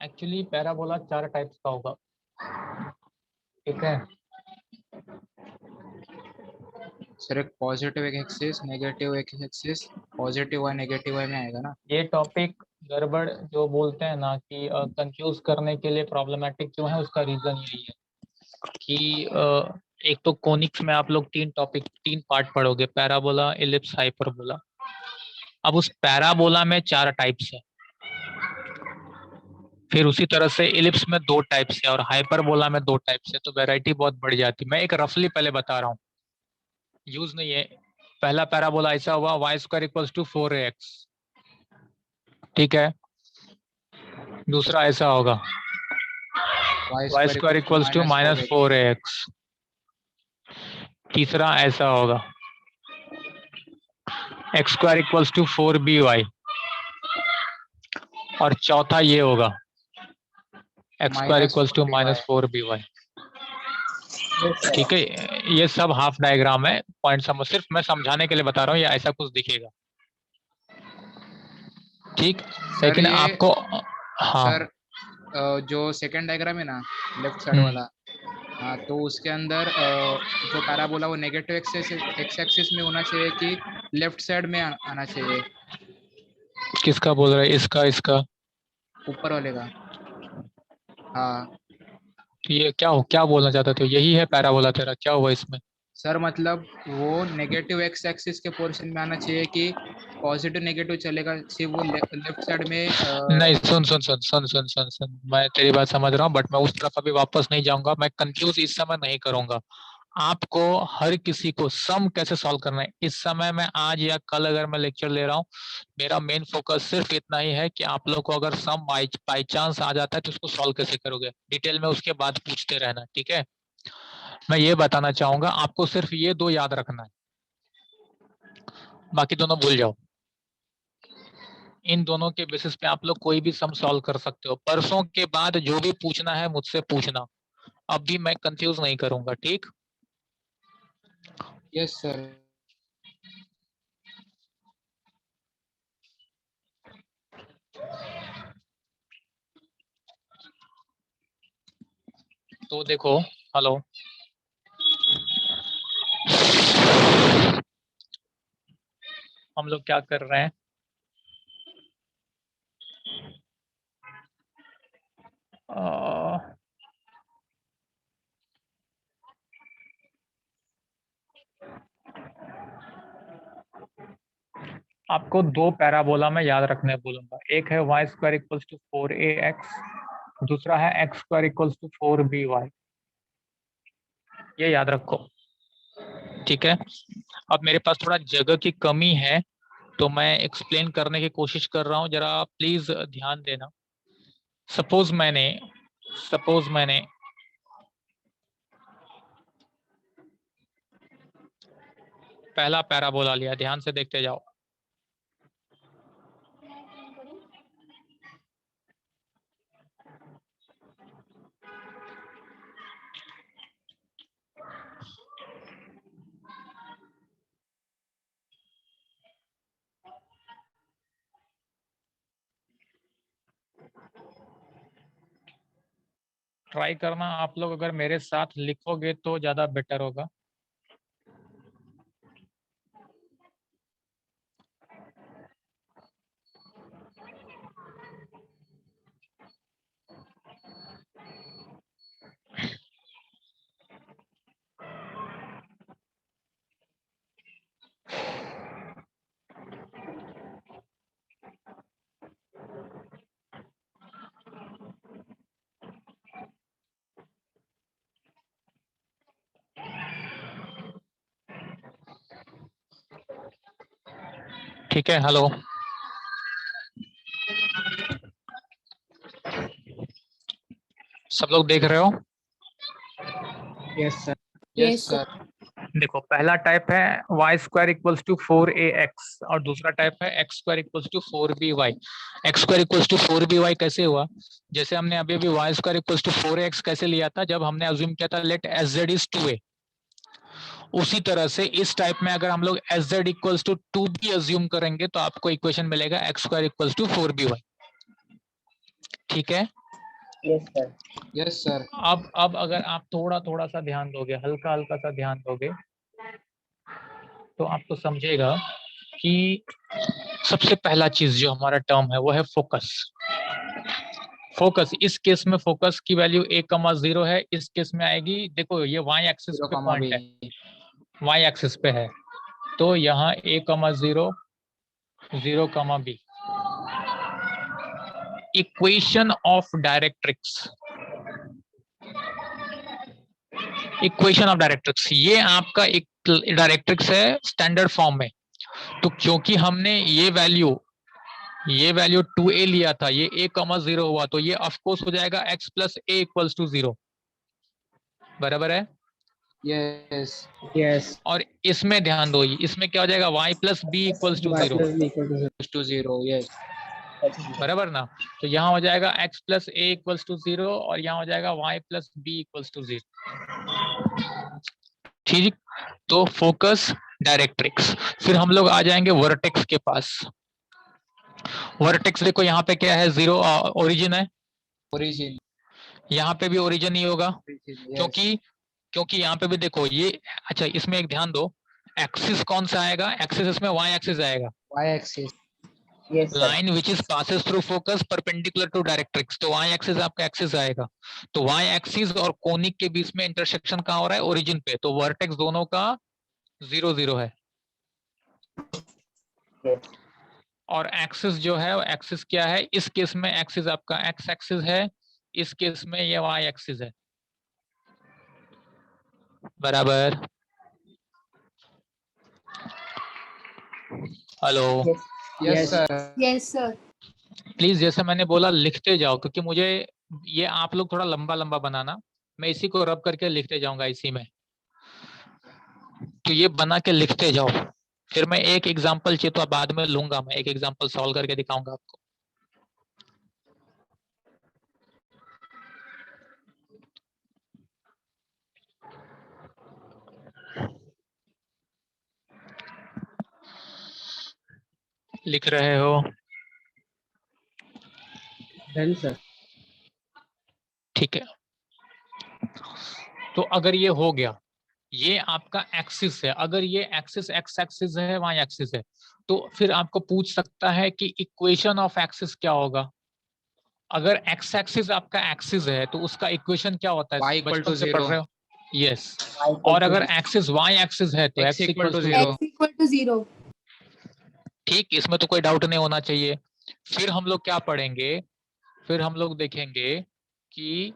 एक्चुअली पैराबोला 4 टाइप्स का होगा, ठीक है। सर एक पॉजिटिव एक एक्सिस, नेगेटिव एक axis, positive y negative y में आएगा ना। ये टॉपिक गड़बड़ जो बोलते हैं ना कि कंफ्यूज करने के लिए प्रॉब्लमेटिक क्यों है, उसका रीजन यही है कि एक तो कोनिक्स में आप लोग 3 पार्ट पढ़ोगे, पैराबोला, इलिप्स, हाइपरबोला। अब उस पैराबोला में 4 टाइप्स है, फिर उसी तरह से इलिप्स में 2 टाइप्स है और हाइपरबोला में 2 टाइप्स है, तो वैरायटी बहुत बढ़ जाती है। मैं एक रफली पहले बता रहा हूँ, यूज नहीं है। पहला पैराबोला ऐसा हुआ, Y square equals to 4ax, ठीक है। दूसरा ऐसा होगा, y square equals to minus 4ax। तीसरा ऐसा होगा, x square equals to 4by। और चौथा ये होगा, x square equals to minus 4by। ठीक है, ये सब हाफ डायग्राम है, पॉइंट समझ, सिर्फ मैं समझाने के लिए बता रहा हूँ, ये ऐसा कुछ दिखेगा, ठीक। सर लेकिन ये आपको, हाँ। सर जो सेकंड डायग्राम है ना, लेफ्ट साइड वाला, हाँ, तो उसके अंदर जो पैराबोला वो नेगेटिव एक्सिस एक्स एक्सिस में होना चाहिए कि लेफ्ट साइड में आना चाहिए, किसका बोल रहा है, इसका इसका? ऊपर वाले का। हाँ ये क्या बोलना चाहता थे, यही है पैराबोला तेरा, क्या हुआ इसमें? सर, मतलब वो नेगेटिव एक्स एक्सिस के पोर्शन में आना चाहिए कि पॉजिटिव नेगेटिव चलेगा सिर्फ वो लेफ्ट साइड में नहीं, सुन सुन सुन सुन सुन सुन सुन, मैं तेरी बात समझ रहा हूँ, बट मैं उस तरफ अभी वापस नहीं जाऊंगा, मैं कंफ्यूज इस समय नहीं करूंगा। आपको, हर किसी को सम कैसे सॉल्व करना है इस समय में, आज या कल अगर मैं लेक्चर ले रहा हूँ, मेरा मेन फोकस सिर्फ इतना ही है कि आप लोग को अगर सम बाई चांस आ जाता है तो उसको सॉल्व कैसे करोगे, डिटेल में उसके बाद पूछते रहना, ठीक है। मैं ये बताना चाहूंगा, आपको सिर्फ ये 2 याद रखना है, बाकी दोनों भूल जाओ। इन दोनों के बेसिस पे आप लोग कोई भी सम सॉल्व कर सकते हो। परसों के बाद जो भी पूछना है मुझसे पूछना, अब भी मैं कंफ्यूज नहीं करूंगा, ठीक। Yes sir. तो देखो, हेलो, हम लोग क्या कर रहे हैं, आपको दो पैराबोला में याद रखने बोलूंगा, एक है Y square equals to 4ax, दूसरा है x square equals to 4by। ये याद रखो, ठीक है। अब मेरे पास थोड़ा जगह की कमी है तो मैं एक्सप्लेन करने की कोशिश कर रहा हूँ, जरा प्लीज ध्यान देना। सपोज मैंने पहला पैराबोला लिया, ध्यान से देखते जाओ। ट्राई करना आप लोग, अगर मेरे साथ लिखोगे तो ज्यादा बेटर होगा। ठीक है, हेलो। सब लोग देख रहे हो? Yes sir. Yes, yes sir. Sir. देखो, पहला टाइप है Y square equals to 4ax और दूसरा टाइप है x square equals to 4by। X square equals to 4by कैसे हुआ? जैसे हमने अभी अभी Y square equals to 4ax कैसे लिया था, जब हमने अज्यूम किया था लेट एज इज 2a। उसी तरह से इस टाइप में अगर हम लोग as equals to 2b assume करेंगे तो आपको इक्वेशन मिलेगा x square equals to 4by। ठीक है। Yes sir. Yes sir. अब अगर आप थोड़ा थोड़ा सा ध्यान दोगे, हल्का हल्का सा ध्यान दोगे, तो आपको समझेगा कि सबसे पहला चीज जो हमारा टर्म है वो है फोकस। फोकस, इस केस में फोकस की वैल्यू a,0 है, इस केस में आएगी, देखो ये y एक्सिस पे पॉइंट है, y एक्सिस पे है, तो यहाँ a,0 0,b। Equation of directrix, equation of directrix, ये आपका एक डायरेक्ट्रिक्स है स्टैंडर्ड फॉर्म में। तो क्योंकि हमने ये वैल्यू 2a लिया था, ये a,0 हुआ, तो ये ऑफ कोर्स हो जाएगा x plus a equals to 0। बराबर है? यस। यस। और इसमें ध्यान दो, इसमें क्या हो जाएगा, y plus b equals to 0। Yes. बराबर ना? तो यहाँ हो जाएगा x plus a equals to 0 और यहाँ हो जाएगा y plus b equals to 0। ठीक, तो फोकस, डायरेक्ट्रिक्स। फिर हम लोग आ जाएंगे वर्टेक्स के पास। वर्टेक्स देखो यहाँ पे क्या है, 0 ओरिजिन है, ओरिजिन। यहाँ पे भी ओरिजिन ही होगा, क्योंकि क्योंकि यहाँ पे भी देखो ये, अच्छा इसमें एक ध्यान दो, एक्सिस कौन सा आएगा, एक्सिस इसमें y एक्सिस आएगा, y axis. Yes sir. Line which is passes through focus perpendicular to directrix, तो y एक्सिस आपका एक्सिस आएगा। तो y एक्सिस और कोनिक के बीच में इंटरसेक्शन कहाँ हो रहा है, ओरिजिन पे, तो वर्टेक्स दोनों का 0 0 है। यस। और एक्सिस जो है, एक्सिस क्या है, इस केस में एक्सिस आपका x एक्सिस है, इस केस में ये y एक्सिस है। बराबर? Hello. Yes sir. Yes, sir. Please जैसे मैंने बोला लिखते जाओ, क्योंकि मुझे ये आप लोग थोड़ा लंबा लंबा बनाना, मैं इसी को रब करके लिखते जाऊंगा इसी में, तो ये बना के लिखते जाओ। फिर मैं एक एग्जांपल चाहिए तो बाद में लूंगा, मैं एक एग्जांपल सॉल्व करके दिखाऊंगा आपको। लिख रहे हो? Done sir. ठीक है, तो अगर ये हो गया, ये आपका एक्सिस है, अगर ये एक्सिस एक्स एक्सिस है, वाई एक्सिस है, तो फिर आपको पूछ सकता है कि इक्वेशन ऑफ एक्सिस क्या होगा। अगर एक्स एक्सिस आपका एक्सिस है तो उसका इक्वेशन क्या होता है, y इक्वल टू बचपन से पढ़ 0। रहे हो? यस। और अगर एक्सिस वाई एक्सिस है तो x x equal equal to to 0। X equal to 0. ठीक, इसमें तो कोई डाउट नहीं होना चाहिए। फिर हम लोग क्या पढ़ेंगे, फिर हम लोग देखेंगे कि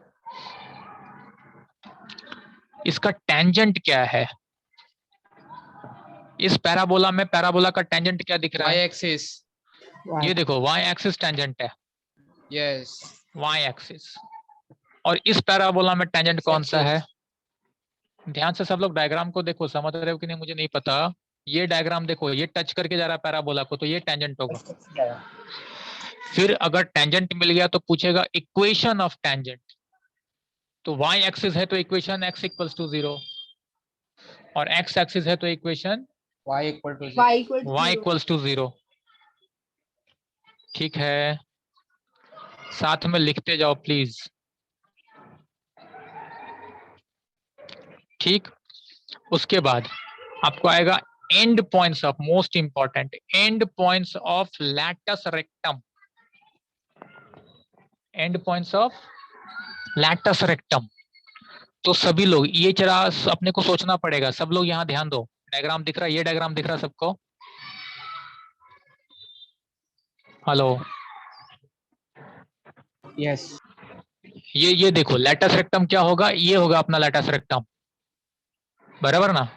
इसका टेंजेंट क्या है। इस पैराबोला में पैराबोला का टेंजेंट क्या दिख रहा वाई है? एक्सिस। ये देखो y एक्सिस टेंजेंट है, यस। y axis. और इस पैराबोला में टेंजेंट कौन सा है? ध्यान से सब लोग डायग्राम को देखो, समझ रहे हो कि नहीं मुझे नहीं पता। ये डायग्राम देखो, ये टच करके जा रहा है पैराबोला को, तो ये टेंजेंट होगा। फिर अगर टेंजेंट मिल गया तो पूछेगा इक्वेशन ऑफ टेंजेंट। तो y एक्सिस है तो इक्वेशन x इक्वल्स टू 0, और x एक्सिस है तो equation y equal to Y equal to y 0. Equals to 0। ठीक है, साथ में लिखते जाओ प्लीज। ठीक, उसके बाद आपको आएगा and points of, most important, and points of latus rectum. And points of latus rectum. तो सभी लोग ये जरा अपने को सोचना पड़ेगा, सब लोग यहाँ ध्यान दो। डायग्राम दिख रहा है, ये डायग्राम दिख रहा है सबको? हेलो, यस ये देखो लैटस रेक्टम क्या होगा, ये होगा अपना लैटस रेक्टम, बराबर ना?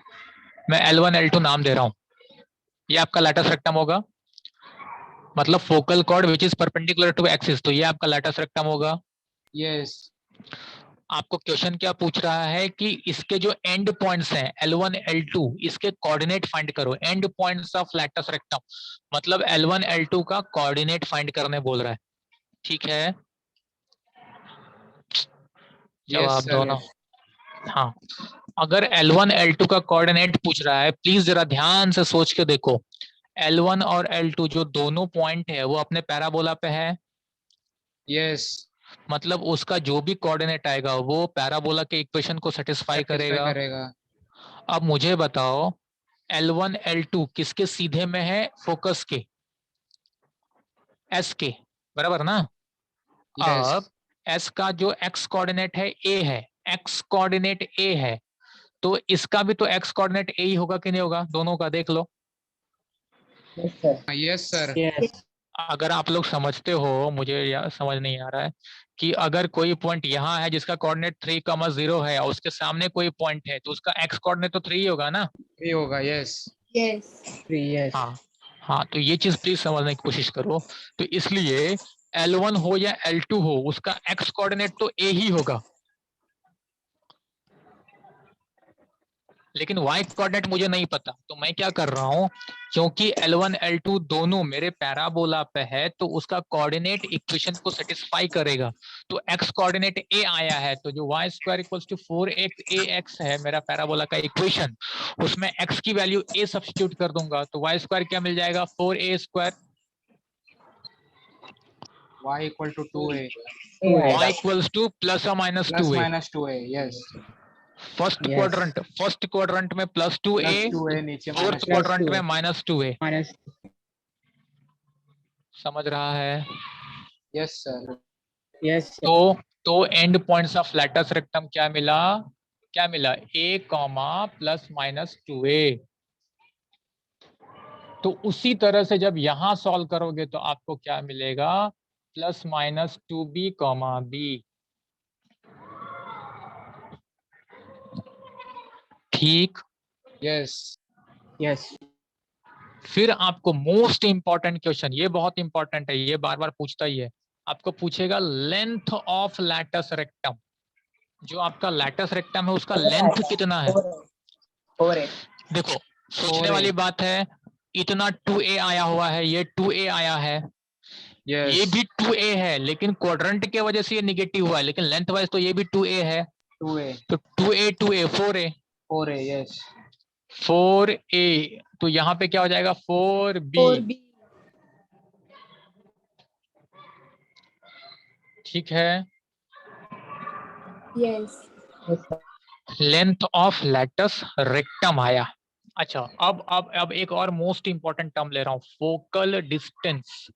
मैं L1 L2 नाम दे रहा हूं, ये आपका लैटस रेक्टम होगा, मतलब focal chord which is perpendicular to axis, तो ये आपका लैटस रेक्टम होगा। यस। आपको क्वेश्चन क्या पूछ रहा है कि इसके जो एंड पॉइंट्स हैं L1 L2, इसके कोऑर्डिनेट फाइंड करो, and points of latus rectum, मतलब L1 L2 का कोऑर्डिनेट फाइंड करने बोल रहा है। ठीक है, जवाब दो ना। हाँ, अगर L1 L2 का कोऑर्डिनेट पूछ रहा है, प्लीज जरा ध्यान से सोच के देखो। L1 और L2 जो दोनों पॉइंट है वो अपने पैराबोला पे है, यस। मतलब उसका जो भी कोऑर्डिनेट आएगा वो पैराबोला के इक्वेशन को सेटिस्फाई करेगा। अब मुझे बताओ L1 L2 किसके सीधे में है? फोकस के, S के, बराबर ना? अब S का जो x कोऑर्डिनेट है A है, x कोऑर्डिनेट A है, तो इसका भी तो x कोऑर्डिनेट A ही होगा कि नहीं होगा? दोनों का देख लो। Yes sir. अगर आप लोग समझते हो, मुझे समझ नहीं आ रहा है कि अगर कोई पॉइंट यहाँ है जिसका कोऑर्डिनेट 3,0 है और उसके सामने कोई पॉइंट है तो उसका x कोऑर्डिनेट तो 3 ही होगा ना? 3 होगा। यस। Yes. हाँ हाँ, तो ये चीज प्लीज समझने की कोशिश करो। तो इसलिए L1 हो या L2 हो, उसका x कोऑर्डिनेट तो A ही होगा, लेकिन y कोऑर्डिनेट मुझे नहीं पता। तो मैं क्या कर रहा हूँ, क्योंकि L1 L2 दोनों मेरे पैराबोला पे है तो उसका कोऑर्डिनेट इक्वेशन को सेटिस्फाई करेगा। तो x कोऑर्डिनेट A आया है, तो जो y square equals to 4ax है मेरा पैराबोला का इक्वेशन, उसमें x की वैल्यू A सब्स्टिट्यूट कर दूंगा, तो y स्क्वायर क्या मिल जाएगा? 4a square. y equal to 2a। y equals to plus और minus 2a। -2a। Yes. First quadrant में प्लस 2a, +2a नीचे फोर्थ क्वाड्रेंट में माइनस 2a। समझ रहा है? Yes sir. तो end points of latus rectum क्या मिला? क्या मिला? a comma plus minus 2a। तो उसी तरह से जब यहां सॉल्व करोगे तो आपको क्या मिलेगा? Plus minus 2b comma b। ठीक। यस। फिर आपको मोस्ट इंपॉर्टेंट क्वेश्चन, ये बहुत इंपॉर्टेंट है, ये बार बार पूछता ही है, आपको पूछेगा लेंथ ऑफ लैटस रेक्टम। जो आपका लैटस रेक्टम है उसका लेंथ कितना है? देखो सोचने वाली बात है, इतना 2a आया हुआ है, ये 2a आया है, ये भी 2a है, लेकिन क्वाड्रेंट के वजह से ये निगेटिव हुआ है, लेकिन लेंथ वाइज तो ये भी 2a है। 2a। तो 2a 4a। 4a। Yes. 4a, तो यहाँ पे क्या हो जाएगा? 4b। 4B. ठीक है, Yes. Length of latus rectum आया। अच्छा, अब एक और मोस्ट इंपॉर्टेंट टर्म ले रहा हूं, फोकल डिस्टेंस।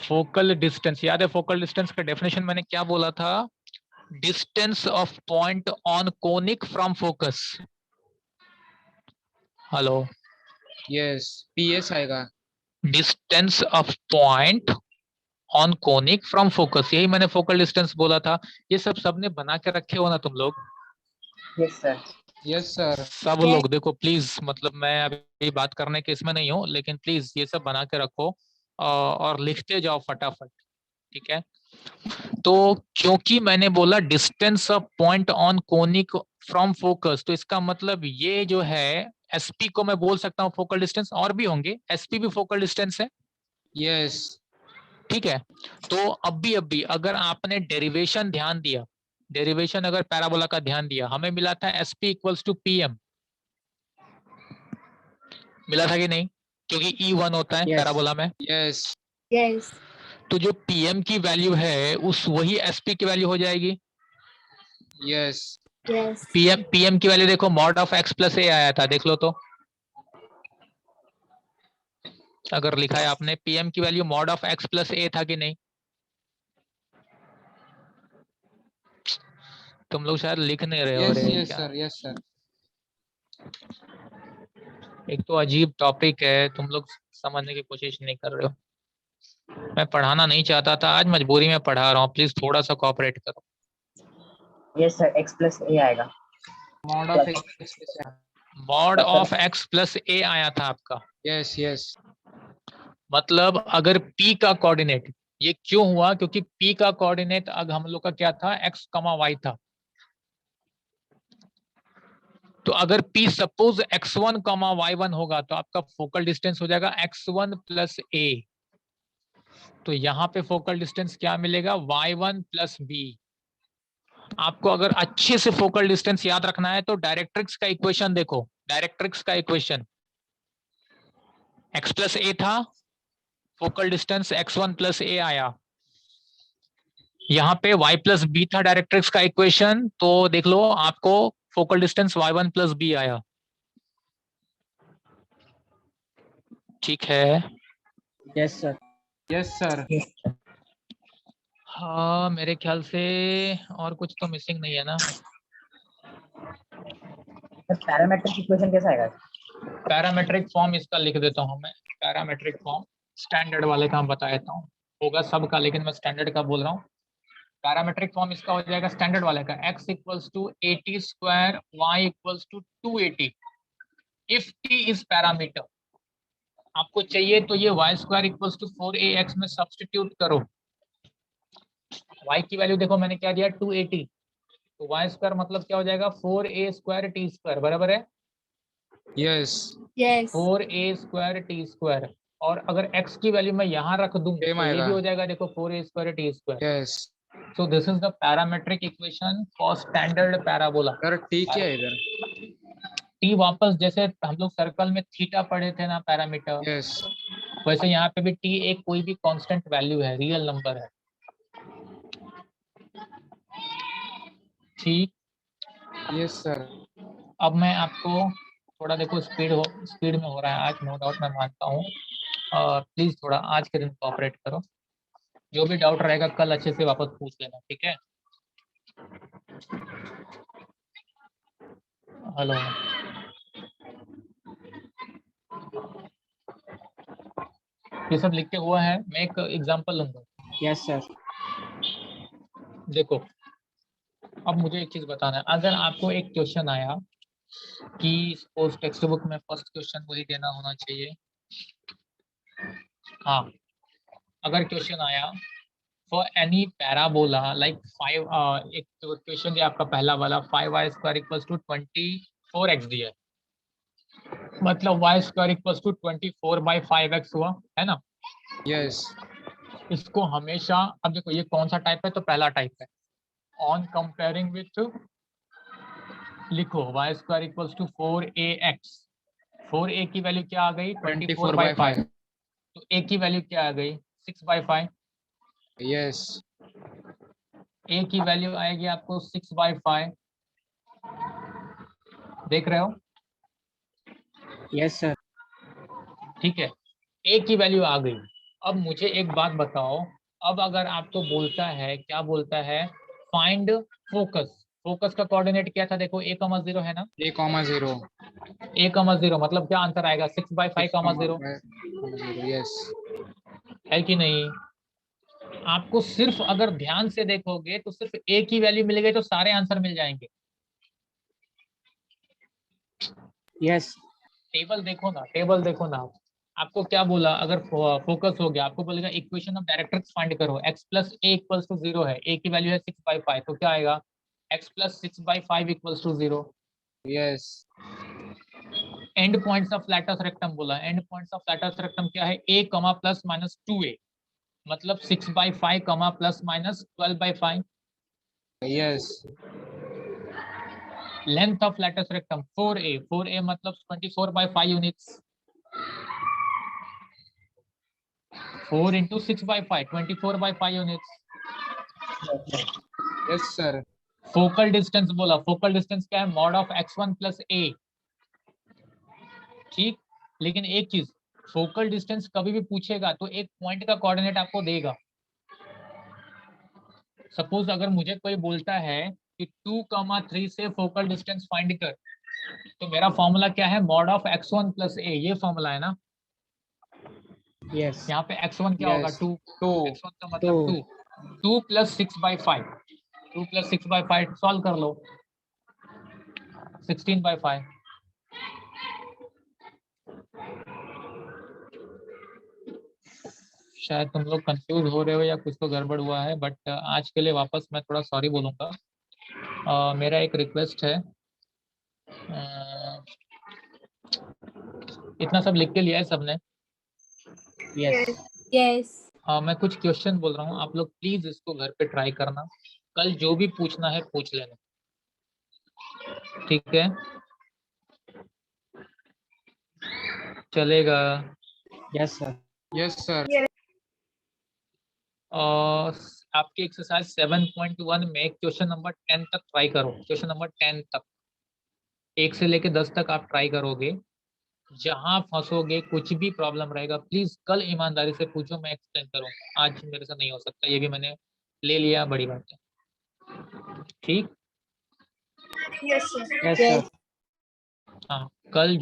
फोकल डिस्टेंस याद है? फोकल डिस्टेंस का डेफिनेशन मैंने क्या बोला था? Distance of point on conic from focus. Hello, yes, PS आएगा। Distance of point on conic from focus, यही मैंने फोकल डिस्टेंस बोला था। ये सब सबने बना के रखे हो ना तुम लोग? Yes sir. Yes sir. सब लोग देखो प्लीज, मतलब मैं अभी बात करने के इसमें नहीं हूँ, लेकिन प्लीज ये सब बना के रखो और लिखते जाओ फटाफट, ठीक है? तो क्योंकि मैंने बोला distance of point on conic from focus, तो इसका मतलब ये जो है एसपी को मैं बोल सकता हूँ फोकल डिस्टेंस, और भी होंगे, एसपी भी फोकल डिस्टेंस है, यस। ठीक है? तो अभी अगर आपने डेरिवेशन ध्यान दिया, डेरिवेशन अगर पैराबोला का ध्यान दिया, हमें मिला था एसपी इक्वल्स टू पीएम, मिला था कि नहीं? क्योंकि E1 होता है Yes. पैराबोला में। यस। Yes. तो जो पीएम की वैल्यू है उस वही एसपी की वैल्यू हो जाएगी। यस। Yes. पीएम की वैल्यू देखो, mod of x plus a आया था, देख लो तो। अगर लिखा है आपने पीएम की value mod of x plus a था कि नहीं? तुम लोग शायद लिख नहीं रहे हो यस। रे यस क्या? सर। Yes sir. एक तो अजीब टॉपिक है, तुम लोग समझने की कोशिश नहीं कर रहे हो। मैं पढ़ाना नहीं चाहता था, आज मजबूरी में पढ़ा रहा हूँ, प्लीज थोड़ा सा कोऑपरेट करो। Yes sir, x plus a आएगा। Mod of x. Mod of x plus a आया था आपका। यस। यस। मतलब अगर p का कोऑर्डिनेट, ये क्यों हुआ? क्योंकि p का कोऑर्डिनेट अगर हम लोग का क्या था, x, y था। तो अगर p सपोज x1, y1 होगा तो आपका फोकल डिस्टेंस हो जाएगा x1 प्लस a। तो यहाँ पे फोकल डिस्टेंस क्या मिलेगा, y1 प्लस b। आपको अगर अच्छे से फोकल डिस्टेंस याद रखना है तो डायरेक्ट्रिक्स का इक्वेशन देखो, डायरेक्ट्रिक्स का इक्वेशन x प्लस a था, focal distance x1 plus a आया। यहाँ पे y प्लस बी था डायरेक्ट्रिक्स का इक्वेशन, तो देख लो आपको focal distance y1 plus B आया, ठीक है? Yes sir. Yes sir. हाँ मेरे ख्याल से और कुछ तो मिसिंग नहीं है ना? सर पैरामेट्रिक इक्वेशन कैसा आएगा? पैरामेट्रिक फॉर्म इसका लिख देता हूँ मैं, पैरामेट्रिक फॉर्म स्टैंडर्ड वाले का बता देता हूँ, होगा सबका, लेकिन मैं स्टैंडर्ड का बोल रहा हूँ। पैरामेट्रिक फॉर्म इसका हो जाएगा स्टैंडर्ड वाले का, x equals to 80 square, y equals to 280 if t is parameter. आपको चाहिए तो ये y square equals to 4ax में सब्स्टिट्यूट करो। y की वैल्यू देखो मैंने क्या दिया, 280, तो y स्क्वायर मतलब क्या हो जाएगा, 4a स्क्वायर t स्क्वायर, बराबर है? Yes. Yes. 4a square t square. और अगर x की वैल्यू मैं यहाँ रख दूं सेम तो ये आएगा। भी हो जाएगा, देखो 4a square t square. Yes So this is the parametric equation for standard parabola. Sir. ठीक है इधर। t वापस जैसे हम लोग सर्कल में थीटा पढ़े थे ना पैरामीटर, यस। वैसे यहाँ पे भी t एक कोई भी कांस्टेंट वैल्यू है, रियल नंबर है, ठीक? Yes sir. अब मैं आपको थोड़ा, देखो स्पीड में हो रहा है आज, नो डाउट मैं मानता हूँ, प्लीज थोड़ा आज के दिन कोऑपरेट करो। जो भी डाउट रहेगा कल अच्छे से वापस पूछ लेना, ठीक है? हेलो, ये सब लिख के हुआ है, मैं एक एग्जांपल लूंगा। Yes sir. देखो अब मुझे एक चीज बताना है, अगर आपको एक क्वेश्चन आया कि सपोज टेक्स्ट बुक में फर्स्ट क्वेश्चन वही देना होना चाहिए, हाँ, अगर क्वेश्चन आया फॉर एनी पैराबोला लाइक 5, एक क्वेश्चन दिया आपका पहला वाला, 5y square equals to 24x दिया है, मतलब y square equals to 24/5x हुआ है ना? यस। इसको हमेशा, अब देखो ये कौन सा टाइप है, तो पहला टाइप है। ऑन कंपेयरिंग विथ, लिखो y square equals to 4ax, 4a की वैल्यू क्या आ गई, 24/5, तो a की वैल्यू क्या आ गई, 6/5, यस। a की वैल्यू आएगी आपको 6/5, देख रहे हो? Yes sir. ठीक है, a की वैल्यू आ गई। अब मुझे एक बात बताओ, अब अगर आपको बोलता है, क्या बोलता है, फाइंड फोकस, फोकस का कोऑर्डिनेट क्या था देखो, a, 0 है ना, a, 0 a, 0 मतलब क्या आंसर आएगा 6/5, 0 यस है कि नहीं। आपको सिर्फ अगर ध्यान से देखोगे तो सिर्फ a की वैल्यू मिल गई तो सारे आंसर मिल जाएंगे। यस टेबल देखो ना, टेबल देखो ना। आपको क्या बोला, अगर फोकस हो गया आपको बोलेगा इक्वेशन ऑफ डायरेक्ट्रिक्स फाइंड करो, x plus a equals to 0 है, a की वैल्यू है 6/5 तो क्या आएगा x plus 6/5 equals to 0। Yes end points of latus rectum बोला, end points of latus rectum क्या है a, प्लस माइनस 2a मतलब 6/5, plus minus 12/5। Yes length of latus rectum 4a, 4a मतलब 24/5 units, 4 into 6/5 24/5 units. Yes sir focal distance बोला, focal distance क्या है mod of x1 plus a। ठीक, लेकिन एक चीज, फोकल डिस्टेंस कभी भी पूछेगा तो एक पॉइंट का कोऑर्डिनेट आपको देगा। सपोज अगर मुझे कोई बोलता है कि 2, 3 से फोकल डिस्टेंस फाइंड कर, तो मेरा फॉर्मूला क्या है mod of x1 plus a, ये फॉर्मूला है ना। यस यहाँ पे x1 क्या होगा Yes. 2, 2 x1 का मतलब 2, 2 प्लस 6/5, 2 प्लस 6/5 सॉल्व कर लो 16/5। शायद तुम लोग कंफ्यूज हो रहे हो या कुछ तो गड़बड़ हुआ है, बट आज के लिए वापस मैं थोड़ा सॉरी बोलूँगा। मेरा एक रिक्वेस्ट है, इतना सब लिख के लिया है सबने। Yes Yes. मैं कुछ क्वेश्चन बोल रहा हूँ, आप लोग प्लीज इसको घर पे ट्राई करना, कल जो भी पूछना है पूछ लेना, ठीक है, चलेगा। यस सर यस सर और आपके एक्सरसाइज 7.1 में क्वेश्चन नंबर 10 तक ट्राई करो, क्वेश्चन नंबर 10 तक, 1 से लेके 10 तक आप ट्राई करोगे। जहां फंसोगे कुछ भी प्रॉब्लम रहेगा प्लीज कल ईमानदारी से पूछो, मैं एक्सप्लेन करूंगा, आज मेरे से नहीं हो सकता, ये भी मैंने ले लिया, बड़ी बात है। ठीक, Yes, sir. Yes Yes. Sir हाँ कल